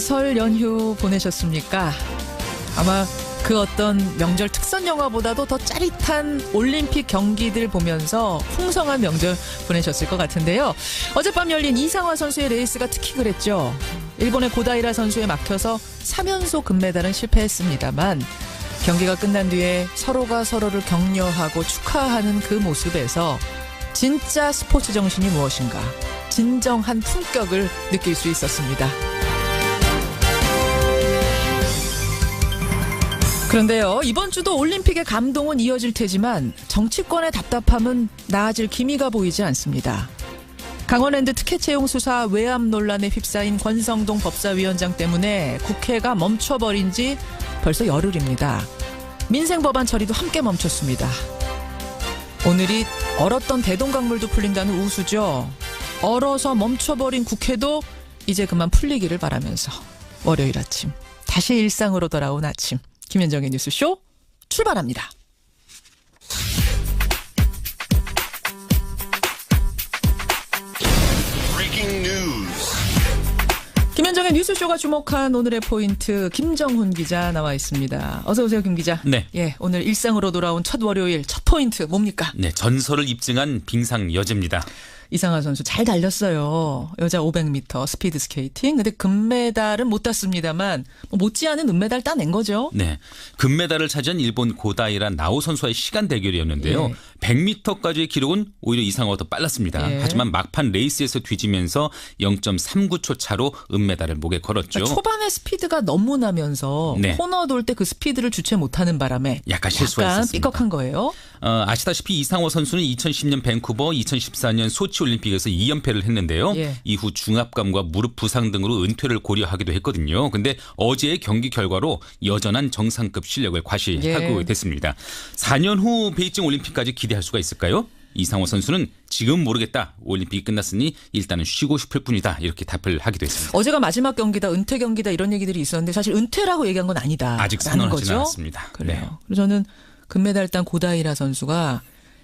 설 연휴 보내셨습니까? 아마 그 어떤 명절 특선 영화보다도 더 짜릿한 올림픽 경기들 보면서 풍성한 명절 보내셨을 것 같은데요. 어젯밤 열린 이상화 선수의 레이스가 특히 그랬죠. 일본의 고다이라 선수에 막혀서 3연속 금메달은 실패했습니다만 경기가 끝난 뒤에 서로가 서로를 격려하고 축하하는 그 모습에서 진짜 스포츠 정신이 무엇인가, 진정한 품격을 느낄 수 있었습니다. 그런데요, 이번 주도 올림픽의 감동은 이어질 테지만 정치권의 답답함은 나아질 기미가 보이지 않습니다. 강원랜드 특혜 채용 수사 외압 논란에 휩싸인 권성동 법사위원장 때문에 국회가 멈춰버린 지 벌써 열흘입니다. 민생법안 처리도 함께 멈췄습니다. 오늘이 얼었던 대동강물도 풀린다는 우수죠. 얼어서 멈춰버린 국회도 이제 그만 풀리기를 바라면서 월요일 아침 다시 일상으로 돌아온 아침, 김현정의 뉴스쇼 출발합니다. 김현정의 뉴스쇼가 주목한 오늘의 포인트, 김정훈 기자 나와 있습니다. 어서 오세요, 김 기자. 네. 예, 오늘 일상으로 돌아온 첫 월요일 첫 포인트 뭡니까? 네, 전설을 입증한 빙상 여제입니다. 이상화 선수 잘 달렸어요. 여자 500m 스피드 스케이팅. 근데 금메달은 못 땄습니다만 못지않은 은메달 따낸 거죠. 네, 금메달을 차지한 일본 고다이라 나오 선수와의 시간 대결이었는데요. 예. 100m까지의 기록은 오히려 이상화가 더 빨랐습니다. 예. 하지만 막판 레이스에서 뒤지면서 0.39초 차로 은메달을 목에 걸었죠. 그러니까 초반에 스피드가 너무 나면서 네. 코너 돌 때 그 스피드를 주체 못하는 바람에 약간 실수가 있었습니다. 삐걱한 거예요. 아시다시피 이상화 선수는 2010년 밴쿠버, 2014년 소치 올림픽에서 2연패를 했는데요. 예. 이후 중압감과 무릎 부상 등으로 은퇴를 고려하기도 했거든요. 근데 어제의 경기 결과로 여전한 정상급 실력을 과시하고 예. 됐습니다. 4년 후 베이징 올림픽까지 기대할 수가 있을까요? 이상화 선수는 지금 모르겠다. 올림픽이 끝났으니 일단은 쉬고 싶을 뿐이다. 이렇게 답을 하기도 했습니다. 어제가 마지막 경기다, 은퇴 경기다 이런 얘기들이 있었는데 사실 은퇴라고 얘기한 건 아니다. 아직 선언하지는 않았습니다. 그래요. 네. 그래서 저는 금메달 딴 고다이라 선수가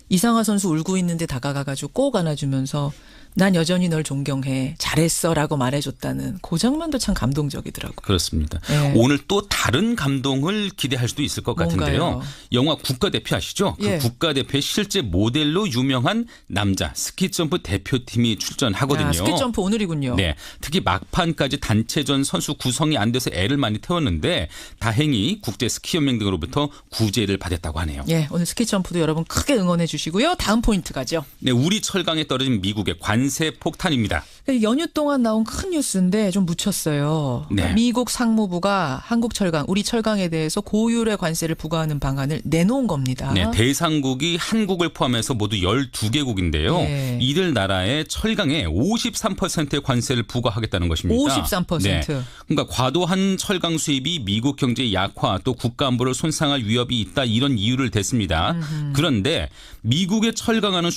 이상화 선수 울고 있는데 다가가가지고 꼭 안아주면서 난 여전히 널 존경해, 잘했어라고 말해줬다는 그 장면도 참 감동적이더라고요. 그렇습니다. 예. 오늘 또 다른 감동을 기대할 수도 있을 것 같은데요. 뭔가요? 영화 국가대표 아시죠? 예. 그 국가대표의 실제 모델로 유명한 남자 스키점프 대표팀이 출전하거든요. 스키점프 오늘이군요. 네, 특히 막판까지 단체전 선수 구성이 안 돼서 애를 많이 태웠는데 다행히 국제 스키연맹 등으로부터 구제를 받았다고 하네요. 예, 오늘 스키점프도 여러분 크게 응원해 주시고요. 다음 포인트 가죠. 네, 우리 철강에 떨어진 미국의 관세 폭탄입니다. 연휴 동안 나온 큰 뉴스인데 좀 묻혔어요. 네. 미국 상무부가 한국 철강, 우리 철강에 대해서 고율의 관세를 부과하는 방안을 내놓은 겁니다. 네, 대상국이 한국을 포함해서 모두 12개국인데요. 예. 이들 나라의 철강에 53%의 관세를 부과하겠다는 것입니다. 53%. 네. 그러니까 과도한 철강 수입이 미국 경제 약화 또 국가 안보를 손상할 위협이 있다 이런 이유를 댔습니다. 그런데 미국의 철강을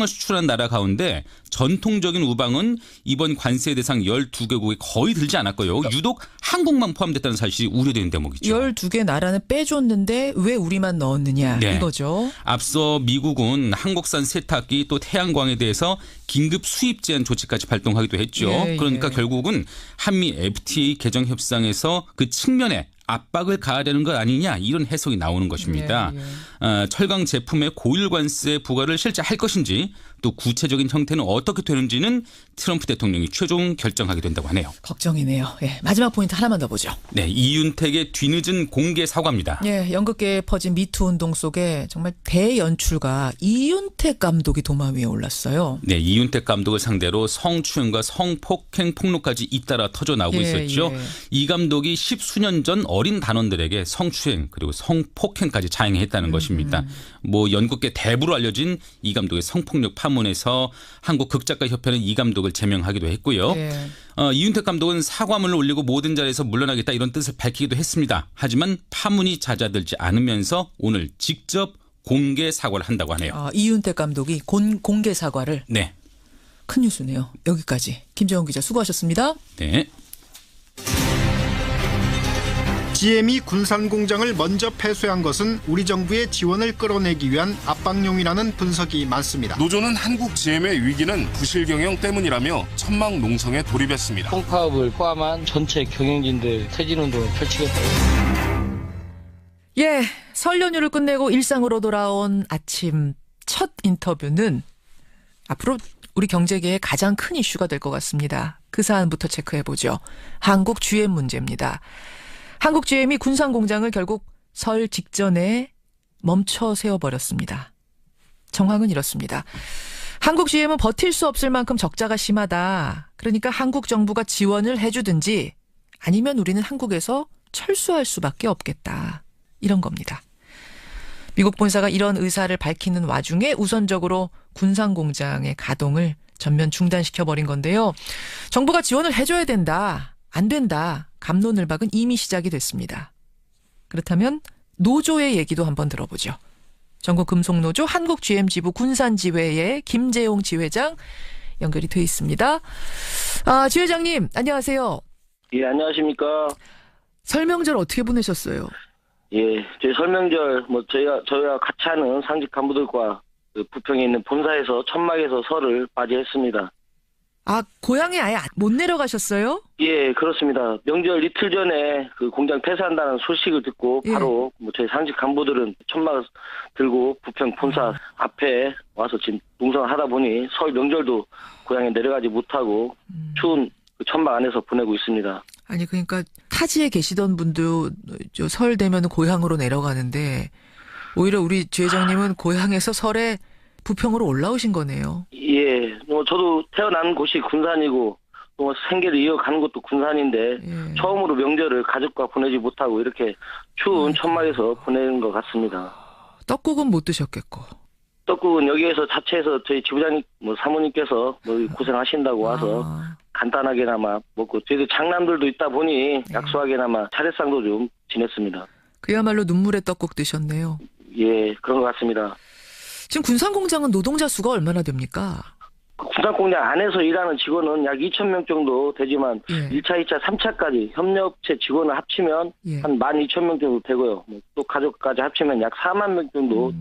수출한 나라 가운데 전통적인 우방은 이번 관세 대상 12개국에 거의 들지 않았고요. 유독 한국만 포함됐다는 사실이 우려되는 대목이죠. 12개 나라는 빼줬는데 왜 우리만 넣었느냐 네. 이거죠. 앞서 미국은 한국산 세탁기 또 태양광에 대해서 긴급 수입 제한 조치까지 발동하기도 했죠. 예, 그러니까 예. 결국은 한미 FTA 개정 협상에서 그 측면에 압박을 가하려는 것 아니냐 이런 해석이 나오는 것입니다. 예. 철강 제품의 고율 관세 부과를 실제 할 것인지 또 구체적인 형태는 어떻게 되는지는 트럼프 대통령이 최종 결정하게 된다고 하네요. 걱정이네요. 예, 마지막 포인트 하나만 더 보죠. 네, 이윤택의 뒤늦은 공개 사과입니다. 예, 연극계에 퍼진 미투 운동 속에 정말 대연출가 이윤택 감독이 도마 위에 올랐어요. 네, 이윤택 감독을 상대로 성추행과 성폭행 폭로까지 잇따라 터져 나오고 예, 있었죠. 예. 이 감독이 10수년 전 어린 단원들에게 성추행 그리고 성폭행까지 자행했다는 것입니다. 뭐 연극계 대부로 알려진 이 감독의 성폭력 파문에서 한국 극작가 협회는 이 감독을 제명하기도 했고요. 예. 이윤택 감독은 사과문을 올리고 모든 자리에서 물러나겠다 이런 뜻을 밝히기도 했습니다. 하지만 파문이 잦아들지 않으면서 오늘 직접 공개 사과를 한다고 하네요. 이윤택 감독이 공개 사과를. 네. 큰 뉴스네요. 여기까지 김정훈 기자 수고하셨습니다. 네. GM이 군산공장을 먼저 폐쇄한 것은 우리 정부의 지원을 끌어내기 위한 압박용이라는 분석이 많습니다. 노조는 한국 GM의 위기는 부실 경영 때문이라며 천막 농성에 돌입했습니다. 통파업을 포함한 전체 경영진들 퇴진운동을 펼치겠다고. 예, 설 연휴를 끝내고 일상으로 돌아온 아침 첫 인터뷰는 앞으로 우리 경제계의 가장 큰 이슈가 될 것 같습니다. 그 사안부터 체크해보죠. 한국 GM 문제입니다. 한국 GM이 군산 공장을 결국 설 직전에 멈춰 세워버렸습니다. 정황은 이렇습니다. 한국 GM은 버틸 수 없을 만큼 적자가 심하다. 그러니까 한국 정부가 지원을 해주든지 아니면 우리는 한국에서 철수할 수밖에 없겠다. 이런 겁니다. 미국 본사가 이런 의사를 밝히는 와중에 우선적으로 군산 공장의 가동을 전면 중단시켜버린 건데요. 정부가 지원을 해줘야 된다. 안 된다. 갑론을박은 이미 시작이 됐습니다. 그렇다면 노조의 얘기도 한번 들어보죠. 전국금속노조 한국GM지부 군산지회의 김재용 지회장 연결이 돼 있습니다. 지회장님 안녕하세요. 예, 안녕하십니까. 설명절 어떻게 보내셨어요? 예, 저희 설명절 저희와 같이 하는 상직 간부들과 그 부평에 있는 본사에서 천막에서 설을 맞이했습니다. 고향에 아예 못 내려가셨어요? 예, 그렇습니다. 명절 이틀 전에 그 공장 폐쇄한다는 소식을 듣고 바로 저희 상직 간부들은 천막을 들고 부평 본사 앞에 와서 지금 농성을 하다 보니 설 명절도 고향에 내려가지 못하고 추운 그 천막 안에서 보내고 있습니다. 아니 그러니까 타지에 계시던 분도 설 되면 고향으로 내려가는데 오히려 우리 지회장님은 고향에서 설에 부평으로 올라오신 거네요. 예, 저도 태어난 곳이 군산이고 또 생계를 이어가는 것도 군산인데 처음으로 명절을 가족과 보내지 못하고 이렇게 추운 천막에서 보내는 것 같습니다. 떡국은 못 드셨겠고. 떡국은 여기에서 자체에서 저희 지부장님 사모님께서 고생하신다고 와서 간단하게나마 먹고 저희들 장남들도 있다 보니 약소하게나마 차례상도 좀 지냈습니다. 그야말로 눈물의 떡국 드셨네요. 예, 그런 것 같습니다. 지금 군산공장은 노동자 수가 얼마나 됩니까? 군산공장 안에서 일하는 직원은 약 2,000명 정도 되지만 1차, 2차, 3차까지 협력업체 직원을 합치면 한 12,000명 정도 되고요. 또 가족까지 합치면 약 4만 명 정도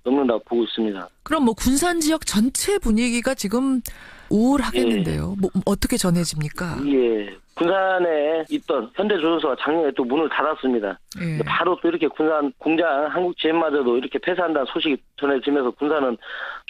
넘는다고 보고 있습니다. 그럼 군산 지역 전체 분위기가 지금 우울하겠는데요. 어떻게 전해집니까? 예. 군산에 있던 현대조선소가 작년에 또 문을 닫았습니다. 바로 또 이렇게 군산 공장 한국GM마저도 이렇게 폐쇄한다는 소식이 전해지면서 군산은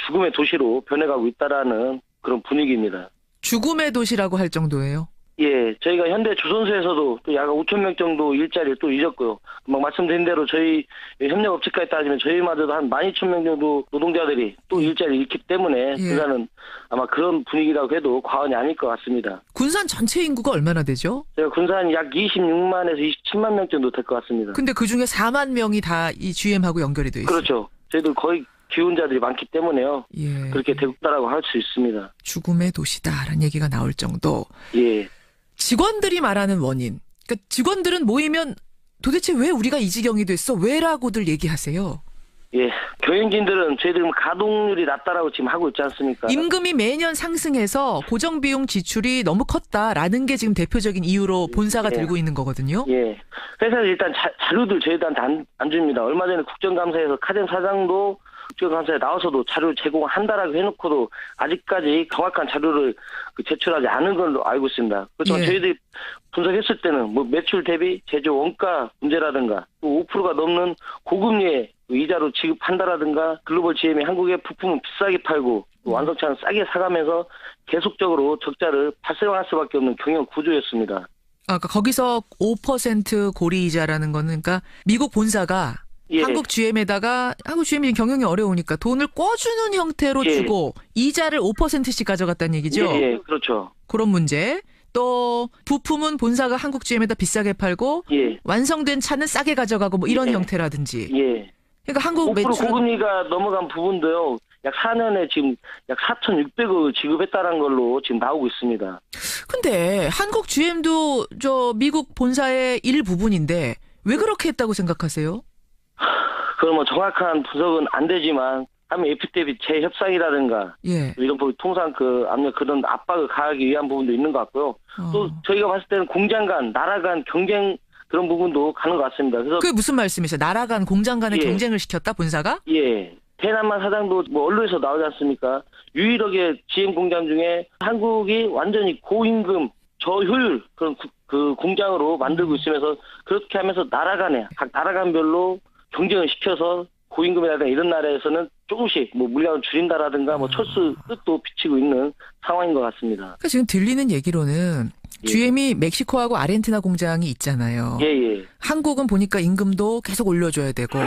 죽음의 도시로 변해가고 있다라는 그런 분위기입니다. 죽음의 도시라고 할 정도예요? 예, 저희가 현대조선소에서도 또 약 5,000명 정도 일자리를 또 잊었고요. 말씀드린 대로 저희 협력업체까지 따지면 저희마저도 한 12,000명 정도 노동자들이 또 일자리를 잃기 때문에 군산은 아마 그런 분위기라고 해도 과언이 아닐 것 같습니다. 군산 전체 인구가 얼마나 되죠? 저희가 군산이 약 26만에서 27만 명 정도 될 것 같습니다. 근데 그중에 4만 명이 다 이 GM하고 연결이 돼 있어요. 그렇죠. 저희들 거의 기혼자들이 많기 때문에요. 그렇게 되었다라고 할 수 있습니다. 죽음의 도시다라는 얘기가 나올 정도. 예. 직원들이 말하는 원인. 그러니까 직원들은 모이면 도대체 왜 우리가 이 지경이 됐어? 왜라고들 얘기하세요? 예. 경영진들은 저희들 가동률이 낮다라고 지금 하고 있지 않습니까? 임금이 매년 상승해서 고정비용 지출이 너무 컸다라는 게 지금 대표적인 이유로 본사가 들고 있는 거거든요. 예. 회사에서 일단 자료들 저희들한테 안 줍니다. 얼마 전에 국정감사에서 카덴 사장도 국정감사에 나와서도 자료를 제공한다라고 해놓고도 아직까지 정확한 자료를 제출하지 않은 걸로 알고 있습니다. 그렇지만 저희들이 분석했을 때는 매출 대비 제조 원가 문제라든가 또 5%가 넘는 고금리의 이자로 지급한다라든가 글로벌 GM이 한국의 부품은 비싸게 팔고 완성차는 싸게 사가면서 계속적으로 적자를 발생할 수밖에 없는 경영 구조였습니다. 그러니까 거기서 5% 고리이자라는 거는 그러니까 미국 본사가 한국 GM에다가 한국 GM이 경영이 어려우니까 돈을 꿔주는 형태로 주고 이자를 5%씩 가져갔다는 얘기죠? 예, 그렇죠. 그런 문제. 또 부품은 본사가 한국 GM에다 비싸게 팔고 완성된 차는 싸게 가져가고 이런 형태라든지. 그러니까 한국 5% 매출 고금리가 넘어간 부분도요. 약 4년에 지금 약 4,600을 지급했다는 걸로 지금 나오고 있습니다. 근데 한국 GM도 미국 본사의 일부분인데 왜 그렇게 했다고 생각하세요? 그럼 정확한 분석은 안 되지만 하면 FTA 재협상이라든가 이런 부분 통상 압력 그런 압박을 가하기 위한 부분도 있는 것 같고요. 또 저희가 봤을 때는 공장 간 나라 간 경쟁 그런 부분도 가는 것 같습니다. 그래서 그게 무슨 말씀이세요? 나라 간 공장 간의 예. 경쟁을 시켰다 본사가? 예. 대남만 사장도 뭐 언론에서 나오지 않습니까? 유일하게 GM 공장 중에 한국이 완전히 고임금 저효율 그런 그 공장으로 만들고 있으면서 그렇게 하면서 나라 간에 각 나라 간별로 경쟁을 시켜서 고임금이라든가 이런 나라에서는 조금씩 뭐 물량을 줄인다라든가 뭐 철수 끝도 비치고 있는 상황인 것 같습니다. 그러니까 지금 들리는 얘기로는 예. GM이 멕시코하고 아르헨티나 공장이 있잖아요. 예. 한국은 보니까 임금도 계속 올려줘야 되고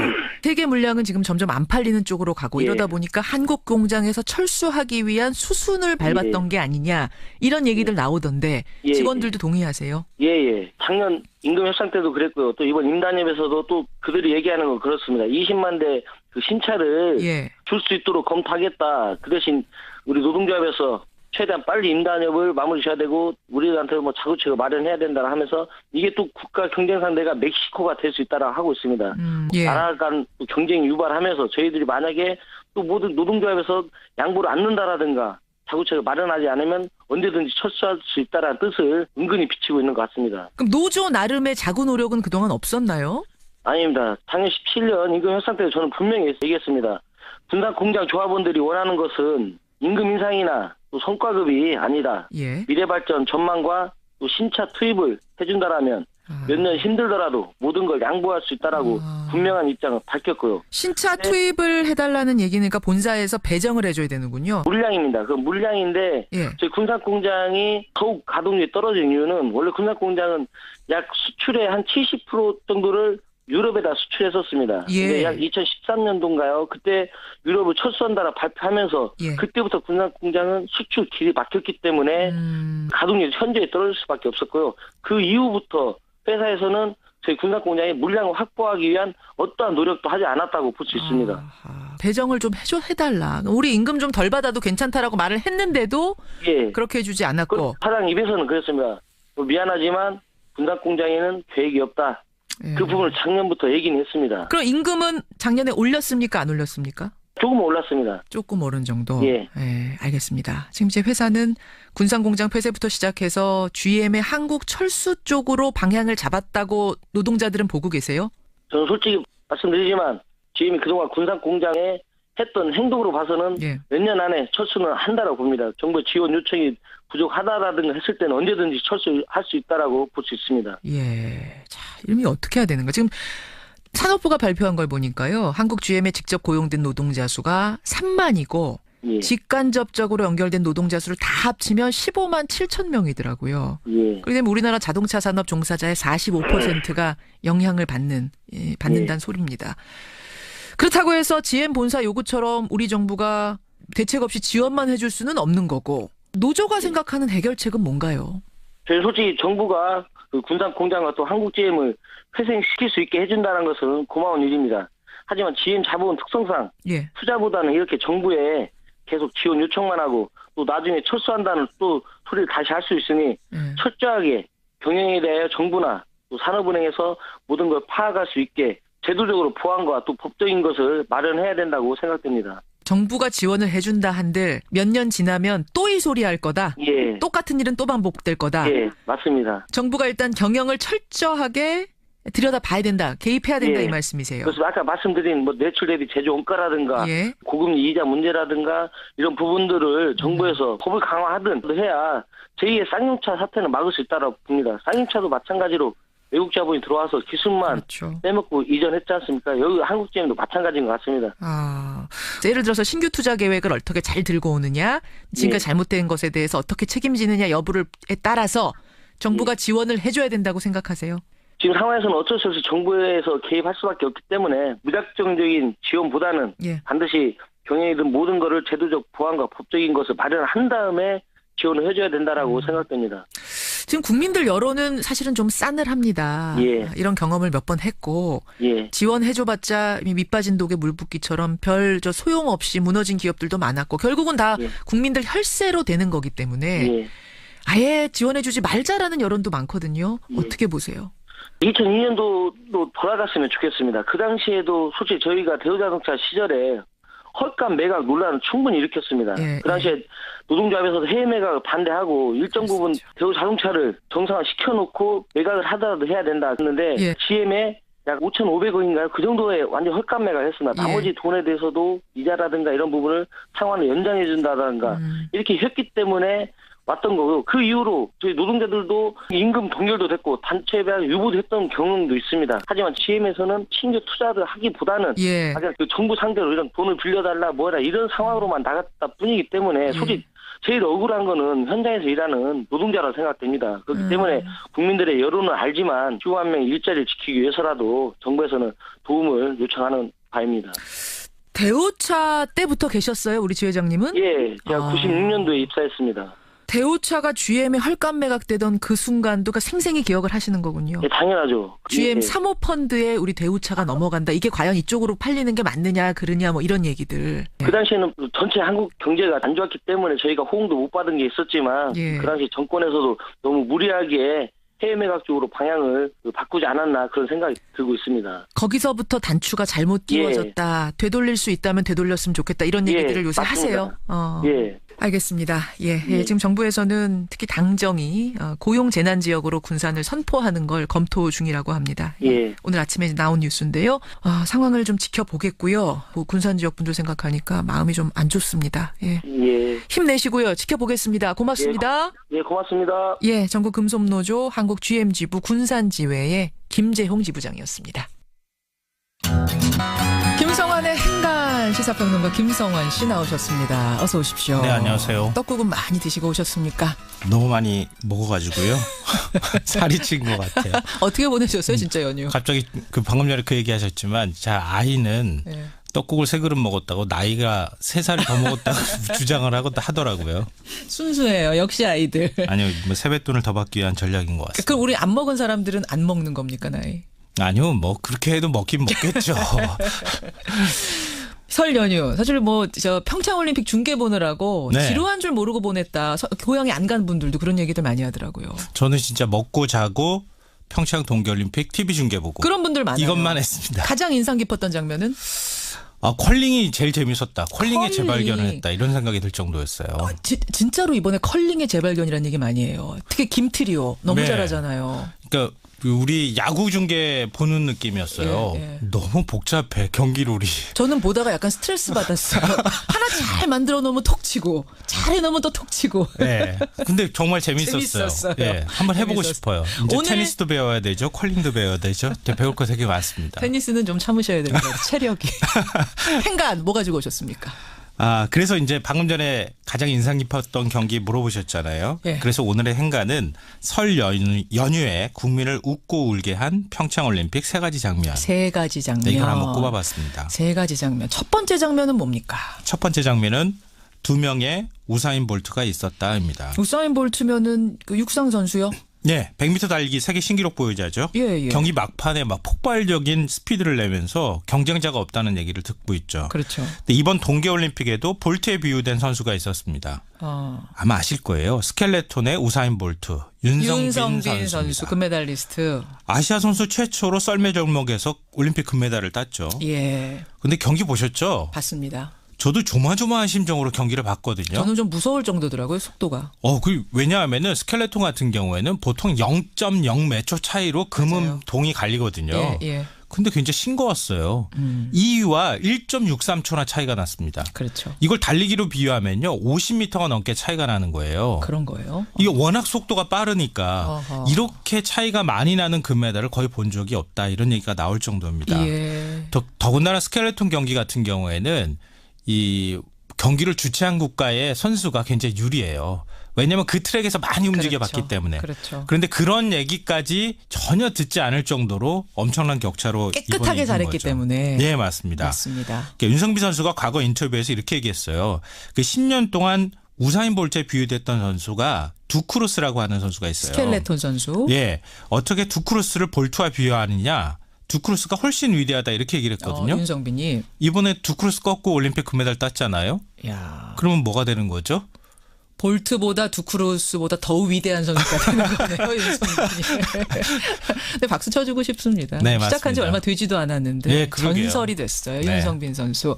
세계 물량은 지금 점점 안 팔리는 쪽으로 가고 예. 이러다 보니까 한국 공장에서 철수하기 위한 수순을 밟았던 게 아니냐 이런 얘기들 나오던데 예. 직원들도 동의하세요? 예. 작년 임금 협상 때도 그랬고요. 또 이번 임단협에서도 또 그들이 얘기하는 건 그렇습니다. 20만 대 그 신차를 예. 줄 수 있도록 검토하겠다. 그 대신 우리 노동조합에서 최대한 빨리 임단협을 마무리 지어야 되고 우리한테 뭐 자구책을 마련해야 된다 하면서 이게 또 국가 경쟁 상대가 멕시코가 될 수 있다라고 하고 있습니다. 예. 나라 간 경쟁 유발하면서 저희들이 만약에 또 모든 노동조합에서 양보를 않는다라든가 자구책을 마련하지 않으면 언제든지 철수할 수 있다라는 뜻을 은근히 비치고 있는 것 같습니다. 그럼 노조 나름의 자구 노력은 그동안 없었나요? 아닙니다. 작년 17년 임금 협상 때 저는 분명히 얘기했습니다. 분산 공장 조합원들이 원하는 것은 임금 인상이나 또 성과급이 아니다. 예. 미래발전 전망과 또 신차 투입을 해준다라면 몇 년 힘들더라도 모든 걸 양보할 수 있다라고 분명한 입장을 밝혔고요. 신차 투입을 해달라는 얘기니까 본사에서 배정을 해줘야 되는군요. 물량입니다. 그 물량인데 예. 저희 군산 공장이 더욱 가동률이 떨어진 이유는 원래 군산 공장은 약 수출의 한 70% 정도를 유럽에다 수출했었습니다. 예. 근데 약 2013년도인가요? 그때 유럽을 철수한다라 발표하면서 예. 그때부터 군산 공장은 수출 길이 막혔기 때문에 가동률이 현저히 떨어질 수밖에 없었고요. 그 이후부터 회사에서는 저희 군산 공장의 물량을 확보하기 위한 어떠한 노력도 하지 않았다고 볼 수 있습니다. 아하. 배정을 좀 해달라. 우리 임금 좀 덜 받아도 괜찮다라고 말을 했는데도 예. 그렇게 해주지 않았고. 사장 입에서는 그랬습니다. 미안하지만 군산 공장에는 계획이 없다. 예. 그 부분을 작년부터 얘기는 했습니다. 그럼 임금은 작년에 올렸습니까? 안 올렸습니까? 조금 올랐습니다. 조금 오른 정도. 예. 알겠습니다. 지금 이제 회사는 군산공장 폐쇄부터 시작해서 GM의 한국 철수 쪽으로 방향을 잡았다고 노동자들은 보고 계세요? 저는 솔직히 말씀드리지만 GM이 그동안 군산공장에 했던 행동으로 봐서는 예. 몇 년 안에 철수는 한다라고 봅니다. 정부 지원 요청이 부족하다라든가 했을 때는 언제든지 철수할 수 있다라고 볼 수 있습니다. 예. 자, 이름이 어떻게 해야 되는 거야? 지금 산업부가 발표한 걸 보니까요. 한국 GM에 직접 고용된 노동자 수가 3만이고 예. 직간접적으로 연결된 노동자 수를 다 합치면 15만 7천 명이더라고요. 예. 그러면 우리나라 자동차 산업 종사자의 45%가 영향을 받는다는 소리입니다. 그렇다고 해서 GM 본사 요구처럼 우리 정부가 대책 없이 지원만 해줄 수는 없는 거고 노조가 생각하는 해결책은 뭔가요? 저희 솔직히 정부가 그 군산 공장과 또 한국 GM을 회생시킬 수 있게 해준다는 것은 고마운 일입니다. 하지만 GM 자본 특성상 예. 투자보다는 이렇게 정부에 계속 지원 요청만 하고 또 나중에 철수한다는 또 소리를 다시 할 수 있으니 철저하게 경영에 대하여 정부나 또 산업은행에서 모든 걸 파악할 수 있게 제도적으로 보완과 또 법적인 것을 마련해야 된다고 생각됩니다. 정부가 지원을 해준다 한들 몇 년 지나면 또 이 소리 할 거다. 예. 똑같은 일은 또 반복될 거다. 예, 맞습니다. 정부가 일단 경영을 철저하게 들여다봐야 된다. 개입해야 된다 예. 이 말씀이세요. 그래서 아까 말씀드린 뭐 매출 대비 제조 원가라든가 예. 고금리 이자 문제라든가 이런 부분들을 정부에서 법을 강화하든 해야 제2의 쌍용차 사태는 막을 수 있다고 봅니다. 쌍용차도 마찬가지로 외국 자본이 들어와서 기술만 그렇죠. 빼먹고 이전했지 않습니까? 여기 한국 GM도 마찬가지인 것 같습니다. 예를 들어서 신규 투자 계획을 어떻게 잘 들고 오느냐, 지금까지 잘못된 것에 대해서 어떻게 책임지느냐 여부에 따라서 정부가 지원을 해줘야 된다고 생각하세요? 지금 상황에서는 어쩔 수 없이 정부에서 개입할 수밖에 없기 때문에 무작정적인 지원보다는 반드시 경영이든 모든 것을 제도적 보완과 법적인 것을 마련한 다음에 지원을 해줘야 된다라고 생각됩니다. 지금 국민들 여론은 사실은 좀 싸늘합니다. 예. 이런 경험을 몇 번 했고 예. 지원해줘봤자 밑빠진 독에 물 붓기처럼 별 소용없이 무너진 기업들도 많았고 결국은 다 국민들 혈세로 되는 거기 때문에 아예 지원해주지 말자라는 여론도 많거든요. 어떻게 보세요? 2002년도로 돌아갔으면 좋겠습니다. 그 당시에도 솔직히 저희가 대우자동차 시절에 헐값 매각 논란을 충분히 일으켰습니다. 예, 그 당시에 노동조합에서도 해외 매각을 반대하고 일정 부분 대우 자동차를 정상화 시켜놓고 매각을 하더라도 해야 된다 했는데 예. GM에 약 5,500억인가요? 그 정도의 완전 헐값 매각을 했습니다. 나머지 돈에 대해서도 이자라든가 이런 부분을 상환을 연장해 준다든가 이렇게 했기 때문에 왔던 거고요. 그 이후로 저희 노동자들도 임금 동결도 됐고 단체 배당 유보도 했던 경험도 있습니다. 하지만 GM에서는 신규 투자를 하기보다는 예. 그냥 그 정부 상대로 이런 돈을 빌려달라 뭐라 이런 상황으로만 나갔다 뿐이기 때문에 솔직히 제일 억울한 거는 현장에서 일하는 노동자라고 생각됩니다. 그렇기 때문에 국민들의 여론은 알지만 15만 명의 일자리를 지키기 위해서라도 정부에서는 도움을 요청하는 바입니다. 대우차 때부터 계셨어요, 우리 지회장님은? 예, 제가 96년도에 입사했습니다. 대우차가 GM에 헐값 매각되던 그 순간도 그러니까 생생히 기억을 하시는 거군요. 예, 당연하죠. GM 예. 사모펀드에 우리 대우차가 넘어간다. 이게 과연 이쪽으로 팔리는 게 맞느냐 그러냐 뭐 이런 얘기들. 그 당시에는 전체 한국 경제가 안 좋았기 때문에 저희가 호응도 못 받은 게 있었지만 예. 그 당시 정권에서도 너무 무리하게 해외 매각 쪽으로 방향을 바꾸지 않았나 그런 생각이 들고 있습니다. 거기서부터 단추가 잘못 끼워졌다. 되돌릴 수 있다면 되돌렸으면 좋겠다. 이런 예, 얘기들을 요새 맞습니다. 하세요. 예. 알겠습니다. 예, 지금 정부에서는 특히 당정이 고용 재난 지역으로 군산을 선포하는 걸 검토 중이라고 합니다. 예. 오늘 아침에 나온 뉴스인데요. 상황을 좀 지켜보겠고요. 뭐 군산 지역 분들 생각하니까 마음이 좀 안 좋습니다. 예. 예. 힘내시고요. 지켜보겠습니다. 고맙습니다. 예, 고맙습니다. 예, 전국 금속노조 한국 GM지부 군산지회의 김재홍 지부장이었습니다. 김성환의 행간 시사평론가 김성환 씨 나오셨습니다. 어서 오십시오. 네, 안녕하세요. 떡국은 많이 드시고 오셨습니까? 너무 많이 먹어가지고요. 살이 찐 것 같아요. 어떻게 보내셨어요, 진짜 연휴? 갑자기 방금 전에 그 얘기하셨지만 제 아이는 네. 떡국을 3그릇 먹었다고 나이가 3살이 더 먹었다고 주장을 하더라고요. 순수해요. 역시 아이들. 아니요, 뭐 세뱃돈을 더 받기 위한 전략인 것 같습니다. 그럼 우리 안 먹은 사람들은 안 먹는 겁니까, 나이? 아니요, 뭐 그렇게 해도 먹긴 먹겠죠. 설 연휴 사실 뭐 저 평창올림픽 중계 보느라고 네. 지루한 줄 모르고 보냈다. 고향에 안 간 분들도 그런 얘기들 많이 하더라고요. 저는 진짜 먹고 자고 평창 동계올림픽 TV 중계 보고 그런 분들 많아요. 이것만 했습니다. 가장 인상 깊었던 장면은? 컬링이 제일 재밌었다. 컬링의 컬링. 재발견을 했다. 이런 생각이 들 정도였어요. 진짜로 이번에 컬링의 재발견이라는 얘기 많이 해요. 특히 김트리오 너무 네. 잘하잖아요. 그러니까 우리 야구 중계 보는 느낌이었어요. 예, 예. 너무 복잡해 경기룰이. 저는 보다가 약간 스트레스 받았어요. 하나 잘 만들어 놓으면 톡 치고 잘해 놓으면 또 톡 치고. 네. 근데 정말 재밌었어요. 재밌었어요. 예, 한번 해보고 재밌었어요. 싶어요. 이제 오늘- 테니스도 배워야 되죠, 컬링도 배워야 되죠. 배울 거 되게 많습니다. 테니스는 좀 참으셔야 됩니다. 체력이. 행간 뭐 가지고 오셨습니까? 그래서 이제 방금 전에 가장 인상 깊었던 경기 물어보셨잖아요. 예. 그래서 오늘의 행간은 설 연휴에 국민을 웃고 울게 한 평창올림픽 3가지 장면. 세 가지 장면. 네, 이걸 한번 꼽아봤습니다. 세 가지 장면. 첫 번째 장면은 뭡니까? 첫 번째 장면은 2명의 우사인 볼트가 있었다입니다. 우사인 볼트면은 그 육상 선수요? 네, 100m 달리기 세계 신기록 보유자죠. 예. 경기 막판에 막 폭발적인 스피드를 내면서 경쟁자가 없다는 얘기를 듣고 있죠. 그렇죠. 근데 이번 동계올림픽에도 볼트에 비유된 선수가 있었습니다. 아마 아실 거예요. 스켈레톤의 우사인 볼트, 윤성빈 선수 선수입니다. 금메달리스트. 아시아 선수 최초로 썰매 종목에서 올림픽 금메달을 땄죠. 예, 근데 경기 보셨죠? 봤습니다. 저도 조마조마한 심정으로 경기를 봤거든요. 저는 좀 무서울 정도더라고요, 속도가. 왜냐하면은 스켈레톤 같은 경우에는 보통 0.0 몇 초 차이로 금은 맞아요. 동이 갈리거든요. 예. 근데 굉장히 싱거웠어요. 2위와 1.63초나 차이가 났습니다. 그렇죠. 이걸 달리기로 비유하면요, 50m가 넘게 차이가 나는 거예요. 그런 거예요. 이게 워낙 속도가 빠르니까 어허. 이렇게 차이가 많이 나는 금메달을 거의 본 적이 없다, 이런 얘기가 나올 정도입니다. 예. 더군다나 스켈레톤 경기 같은 경우에는 이 경기를 주최한 국가의 선수가 굉장히 유리해요. 왜냐하면 그 트랙에서 많이 움직여봤기 그렇죠. 때문에. 그렇죠. 그런데 그런 얘기까지 전혀 듣지 않을 정도로 엄청난 격차로 깨끗하게 이번에 이긴 잘했기 거죠. 때문에. 네, 맞습니다. 맞습니다. 그러니까 윤성빈 선수가 과거 인터뷰에서 이렇게 얘기했어요. 그 10년 동안 우사인 볼트에 비유됐던 선수가 두크루스라고 하는 선수가 있어요. 스켈레톤 선수. 예, 어떻게 두크루스를 볼트와 비유하느냐? 두크루스가 훨씬 위대하다, 이렇게 얘기를 했거든요. 윤성빈이. 이번에 두크루스 꺾고 올림픽 금메달 땄잖아요. 야. 그러면 뭐가 되는 거죠? 볼트보다 두크루스보다 더 위대한 선수가 되는 거네요. 윤성빈이. 근데 박수 쳐주고 싶습니다. 네, 시작한 지 맞습니다. 얼마 되지도 않았는데 네, 그러게요. 전설이 됐어요. 네. 윤성빈 선수.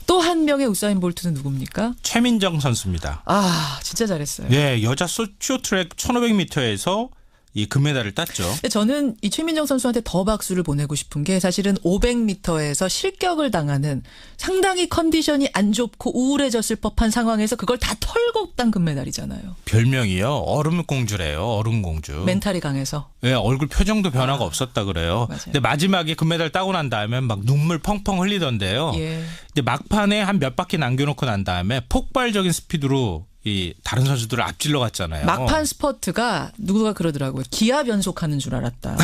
또 한 명의 우사인 볼트는 누굽니까? 최민정 선수입니다. 아 진짜 잘했어요. 예, 여자 쇼트트랙 1500m에서 이 금메달을 땄죠. 근데 저는 이 최민정 선수한테 더 박수를 보내고 싶은 게 사실은 500m에서 실격을 당하는 상당히 컨디션이 안 좋고 우울해졌을 법한 상황에서 그걸 다 털고 딴 금메달이잖아요. 별명이요. 얼음공주래요. 얼음공주. 멘탈이 강해서. 예, 얼굴 표정도 변화가 없었다 그래요. 맞아요. 근데 마지막에 금메달 따고 난 다음에 막 눈물 펑펑 흘리던데요. 예. 근데 막판에 한 몇 바퀴 남겨놓고 난 다음에 폭발적인 스피드로 이 다른 선수들을 앞질러 갔잖아요. 막판 스퍼트가 누가 그러더라고요. 기아 변속하는 줄 알았다.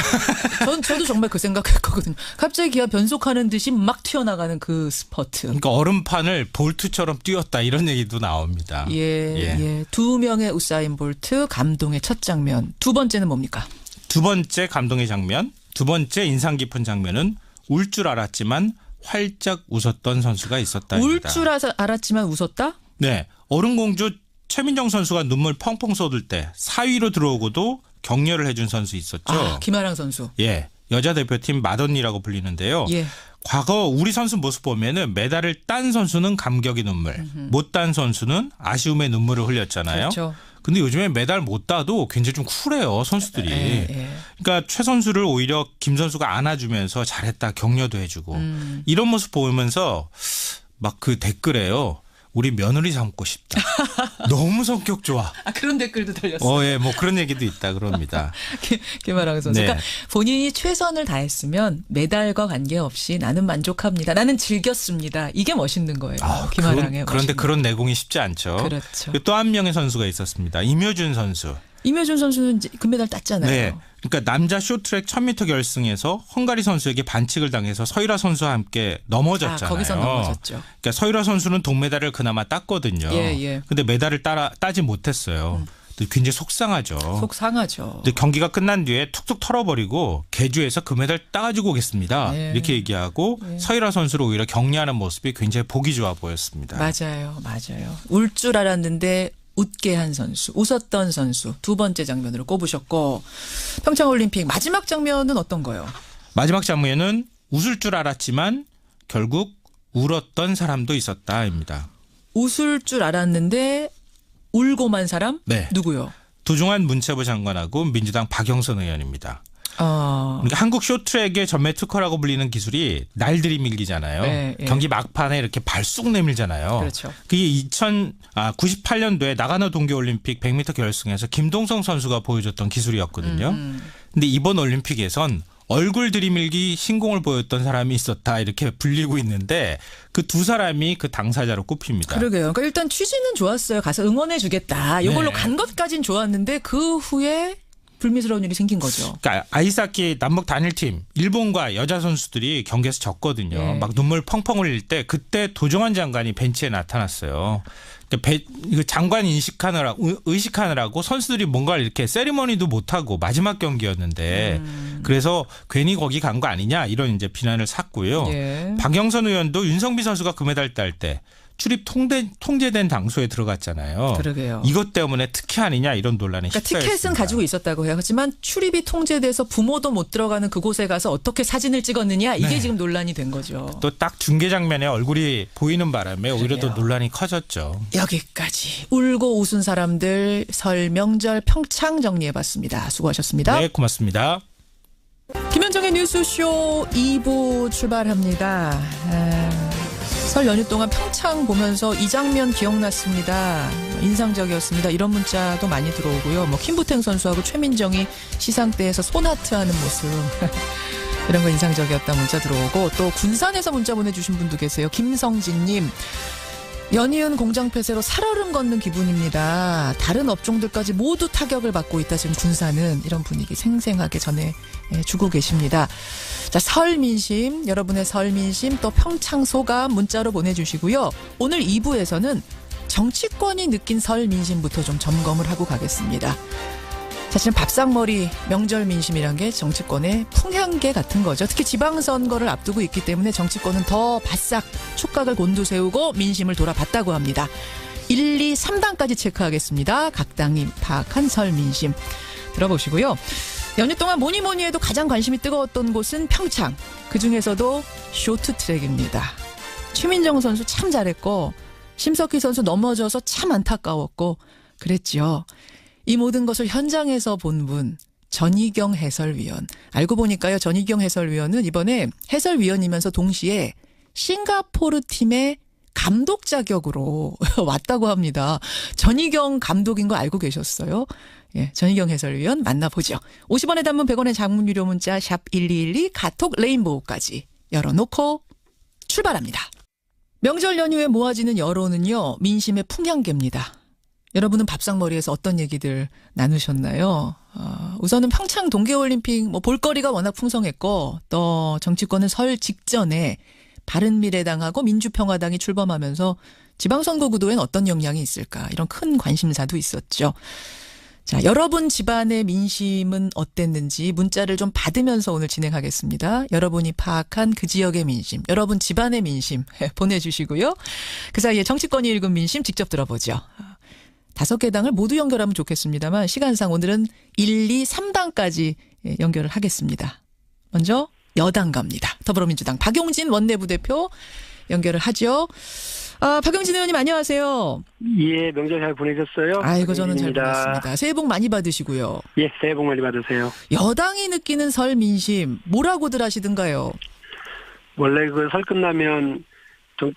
저도 정말 그 생각했거든요. 갑자기 기아 변속하는 듯이 막 튀어나가는 그 스퍼트. 그러니까 얼음판을 볼트처럼 뛰었다 이런 얘기도 나옵니다. 예. 두 명의 우사인 볼트 감동의 첫 장면. 두 번째는 뭡니까? 두 번째 감동의 장면, 두 번째 인상 깊은 장면은 울 줄 알았지만 활짝 웃었던 선수가 있었다입니다. 울 줄 알았지만 웃었다? 네, 얼음공주 최민정 선수가 눈물 펑펑 쏟을 때 4위로 들어오고도 격려를 해준 선수 있었죠. 아, 김아랑 선수. 예, 여자 대표팀 마돈니라고 불리는데요. 예. 과거 우리 선수 모습 보면은 메달을 딴 선수는 감격의 눈물, 못 딴 선수는 아쉬움의 눈물을 흘렸잖아요. 그렇죠. 근데 요즘에 메달 못 따도 굉장히 좀 쿨해요, 선수들이. 예. 그러니까 최 선수를 오히려 김 선수가 안아주면서 잘했다 격려도 해주고 이런 모습 보면서 막 그 댓글에요. 우리 며느리 삼고 싶다. 너무 성격 좋아. 아, 그런 댓글도 달렸어요. 예, 뭐 그런 얘기도 있다 그럽니다. 김아랑 선수. 네. 그러니까 본인이 최선을 다했으면 메달과 관계없이 나는 만족합니다. 나는 즐겼습니다. 이게 멋있는 거예요. 김아랑의. 그런데 그런 내공이 쉽지 않죠. 그렇죠. 또 한 명의 선수가 있었습니다. 임효준 선수. 임효준 선수는 이제 금메달 땄잖아요. 네. 그러니까 남자 쇼트트랙 1000m 결승에서 헝가리 선수에게 반칙을 당해서 서유라 선수와 함께 넘어졌잖아요. 거기서 넘어졌죠. 그러니까 서유라 선수는 동메달을 그나마 땄거든요. 예. 근데 메달을 따지 못했어요. 굉장히 속상하죠. 속 상하죠. 근데 경기가 끝난 뒤에 툭툭 털어버리고 개주에서 금메달 따가지고 오겠습니다. 네. 이렇게 얘기하고 서유라 선수를 오히려 격려하는 모습이 굉장히 보기 좋아 보였습니다. 맞아요. 울 줄 알았는데 웃게 한 선수, 웃었던 선수 두 번째 장면으로 꼽으셨고 평창올림픽 마지막 장면은 어떤 거요? 마지막 장면은 웃을 줄 알았지만 결국 울었던 사람도 있었다입니다. 웃을 줄 알았는데 울고만 사람? 네. 누구요? 도종환 문체부 장관하고 민주당 박영선 의원입니다. 그러니까 한국 쇼트트랙의 전매 특허라고 불리는 기술이 날 들이밀기잖아요. 네, 예. 경기 막판에 이렇게 발 쑥 내밀잖아요. 그렇죠. 그게 98년도에 나가노 동계올림픽 100m 결승에서 김동성 선수가 보여줬던 기술이었거든요. 근데 이번 올림픽에선 얼굴 들이밀기 신공을 보였던 사람이 있었다 이렇게 불리고 있는데 그 두 사람이 그 당사자로 꼽힙니다. 그러게요. 그러니까 일단 취지는 좋았어요. 가서 응원해 주겠다. 이걸로 네. 간 것까진 좋았는데 그 후에 불미스러운 일이 생긴 거죠. 그러니까 아이스하키 남북 단일팀 일본과 여자 선수들이 경기에서 졌거든요. 네. 막 눈물 펑펑 흘릴 때 그때 도종환 장관이 벤치에 나타났어요. 그러니까 장관 의식하느라고 선수들이 뭔가 이렇게 세리머니도 못하고 마지막 경기였는데 그래서 괜히 거기 간 거 아니냐 이런 이제 비난을 샀고요. 예. 박영선 의원도 윤성빈 선수가 금메달 딸 때 출입 통제된 장소에 들어갔잖아요. 그러게요. 이것 때문에 특혜 아니냐 이런 논란이 그러니까 티켓은 휩싸였습니다. 가지고 있었다고 해요. 하지만 출입이 통제돼서 부모도 못 들어가는 그곳에 가서 어떻게 사진을 찍었느냐 이게 네. 지금 논란이 된 거죠. 또 딱 중계 장면에 얼굴이 보이는 바람에 오히려 더 그러게요. 논란이 커졌죠. 여기까지 울고 웃은 사람들 설 명절 평창 정리해봤습니다. 수고하셨습니다. 네, 고맙습니다. 김현정의 뉴스쇼 2부 출발합니다. 설 연휴 동안 평창 보면서 이 장면 기억났습니다. 인상적이었습니다. 이런 문자도 많이 들어오고요. 김부탱 선수하고 최민정이 시상대에서 손하트하는 모습 이런 거 인상적이었다 문자 들어오고 또 군산에서 문자 보내주신 분도 계세요. 김성진님. 연이은 공장 폐쇄로 살얼음 걷는 기분입니다. 다른 업종들까지 모두 타격을 받고 있다. 지금 군산은 이런 분위기 생생하게 전해주고 계십니다. 자, 설 민심, 여러분의 설 민심 또 평창 소감 문자로 보내주시고요. 오늘 2부에서는 정치권이 느낀 설 민심부터 좀 점검을 하고 가겠습니다. 사실은 밥상머리 명절 민심이란 게 정치권의 풍향계 같은 거죠. 특히 지방선거를 앞두고 있기 때문에 정치권은 더 바싹 촉각을 곤두세우고 민심을 돌아봤다고 합니다. 1, 2, 3당까지 체크하겠습니다. 각 당이 파악한 설 민심 들어보시고요. 연휴 동안 뭐니 해도 가장 관심이 뜨거웠던 곳은 평창. 그중에서도 쇼트트랙입니다. 최민정 선수 참 잘했고 심석희 선수 넘어져서 참 안타까웠고 그랬죠. 이 모든 것을 현장에서 본 분 전희경 해설위원. 알고 보니까요. 전희경 해설위원은 이번에 해설위원이면서 동시에 싱가포르 팀의 감독 자격으로 왔다고 합니다. 전희경 감독인 거 알고 계셨어요? 예, 전희경 해설위원 만나보죠. 50원의 단문 100원의 장문 유료 문자 샵 1212 카톡 레인보우까지 열어놓고 출발합니다. 명절 연휴에 모아지는 여론은요. 민심의 풍향계입니다. 여러분은 밥상머리에서 어떤 얘기들 나누셨나요? 우선은 평창 동계올림픽 볼거리가 워낙 풍성했고 또 정치권은 설 직전에 바른미래당하고 민주평화당이 출범하면서 지방선거 구도엔 어떤 영향이 있을까 이런 큰 관심사도 있었죠. 자, 여러분 집안의 민심은 어땠는지 문자를 좀 받으면서 오늘 진행하겠습니다. 여러분이 파악한 그 지역의 민심, 여러분 집안의 민심 보내주시고요. 그 사이에 정치권이 읽은 민심 직접 들어보죠. 5개 당을 모두 연결하면 좋겠습니다만 시간상 오늘은 1, 2, 3당까지 연결을 하겠습니다. 먼저 여당 갑니다. 더불어민주당 박용진 원내부대표 연결을 하죠. 박용진 의원님 안녕하세요. 예, 명절 잘 보내셨어요? 아이고 저는 잘 보냈습니다. 새해 복 많이 받으시고요. 예, 새해 복 많이 받으세요. 여당이 느끼는 설 민심 뭐라고들 하시던가요? 원래 그 설 끝나면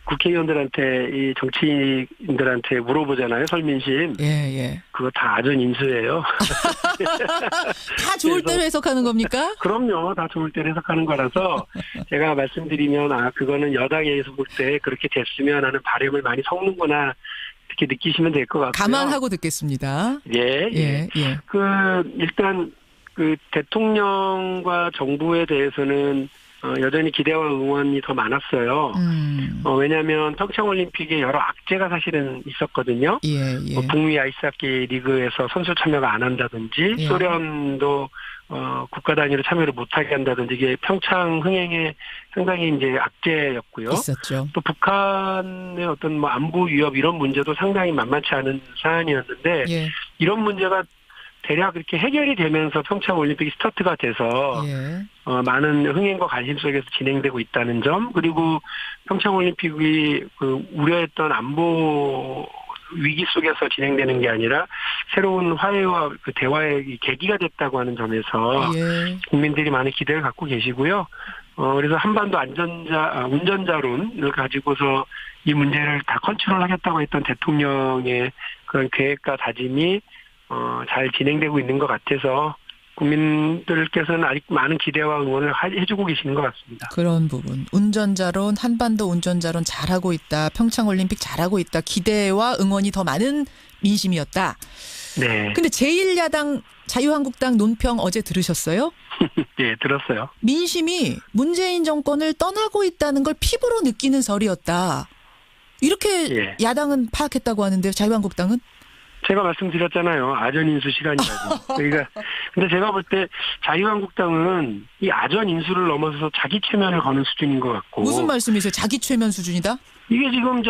국회의원들한테 이 정치인들한테 물어보잖아요. 설 민심. 예. 그거 다 아전 인수예요. 다 좋을 대로 해석하는 겁니까? 그럼요. 다 좋을 대로 해석하는 거라서 제가 말씀드리면 그거는 여당에서 볼 때 그렇게 됐으면 하는 바람을 많이 섞는구나 이렇게 느끼시면 될 것 같고요. 감안하고 듣겠습니다. 예. 일단 그 대통령과 정부에 대해서는 여전히 기대와 응원이 더 많았어요. 왜냐하면 평창올림픽에 여러 악재가 사실은 있었거든요. 북미 아이스하키 리그에서 선수 참여가 안 한다든지 소련도 국가 단위로 참여를 못하게 한다든지 이게 평창 흥행에 상당히 이제 악재였고요. 있었죠. 또 북한의 어떤 안보 위협 이런 문제도 상당히 만만치 않은 사안이었는데 이런 문제가 대략 이렇게 해결이 되면서 평창올림픽이 스타트가 돼서 많은 흥행과 관심 속에서 진행되고 있다는 점 그리고 평창올림픽이 그 우려했던 안보 위기 속에서 진행되는 게 아니라 새로운 화해와 그 대화의 계기가 됐다고 하는 점에서 국민들이 많은 기대를 갖고 계시고요. 그래서 한반도 운전자론을 가지고서 이 문제를 다 컨트롤하겠다고 했던 대통령의 그런 계획과 다짐이 잘 진행되고 있는 것 같아서 국민들께서는 아직 많은 기대와 응원을 해주고 계시는 것 같습니다. 그런 부분. 운전자론, 한반도 운전자론 잘하고 있다. 평창올림픽 잘하고 있다. 기대와 응원이 더 많은 민심이었다. 네. 근데 제1야당 자유한국당 논평 어제 들으셨어요? 네, 들었어요. 민심이 문재인 정권을 떠나고 있다는 걸 피부로 느끼는 설이었다. 이렇게 야당은 파악했다고 하는데요. 자유한국당은? 제가 말씀드렸잖아요. 아전 인수 시간이라고. 그러니까 근데 제가 볼 때 자유한국당은 이 아전 인수를 넘어서서 자기 최면을 거는 수준인 것 같고. 무슨 말씀이세요? 자기 최면 수준이다? 이게 지금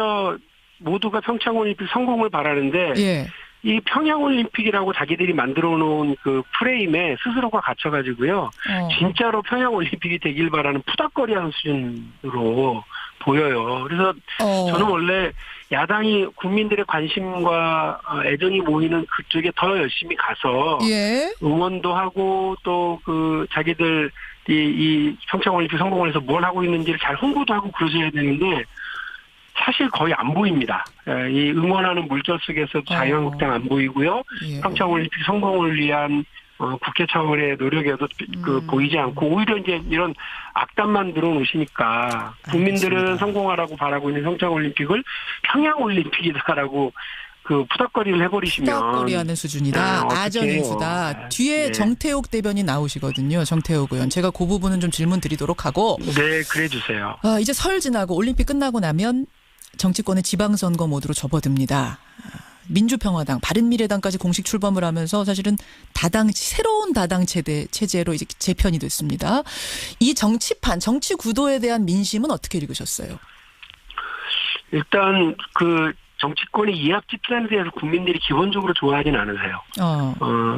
모두가 평창올림픽 성공을 바라는데 이 평양올림픽이라고 자기들이 만들어 놓은 그 프레임에 스스로가 갇혀가지고요. 진짜로 평양올림픽이 되길 바라는 푸닥거리하는 수준으로 보여요. 그래서 저는 원래 야당이 국민들의 관심과 애정이 모이는 그쪽에 더 열심히 가서 응원도 하고 또 그 자기들 이 평창올림픽 성공을 해서 뭘 하고 있는지를 잘 홍보도 하고 그러셔야 되는데 사실 거의 안 보입니다. 이 응원하는 물결 속에서 자유한국당 안 보이고요. 평창올림픽 성공을 위한 국회 차원의 노력에도 보이지 않고 오히려 이제 이런 악담만 들어오시니까 국민들은 성공하라고 바라고 있는 평창올림픽을 평양올림픽이다라고 그 푸닥거리를 해버리시면 푸닥거리하는 수준이다. 아전 인수다. 뒤에 정태욱 대변인 나오시거든요. 정태욱 의원. 제가 그 부분은 좀 질문 드리도록 하고. 네, 그래 주세요. 이제 설 지나고 올림픽 끝나고 나면 정치권의 지방선거 모드로 접어듭니다. 민주평화당, 바른미래당까지 공식 출범을 하면서 사실은 새로운 다당 체제로 이제 재편이 됐습니다. 이 정치판, 정치 구도에 대한 민심은 어떻게 읽으셨어요? 일단 정치권의 이합 집산에 대해서 국민들이 기본적으로 좋아하진 않으세요.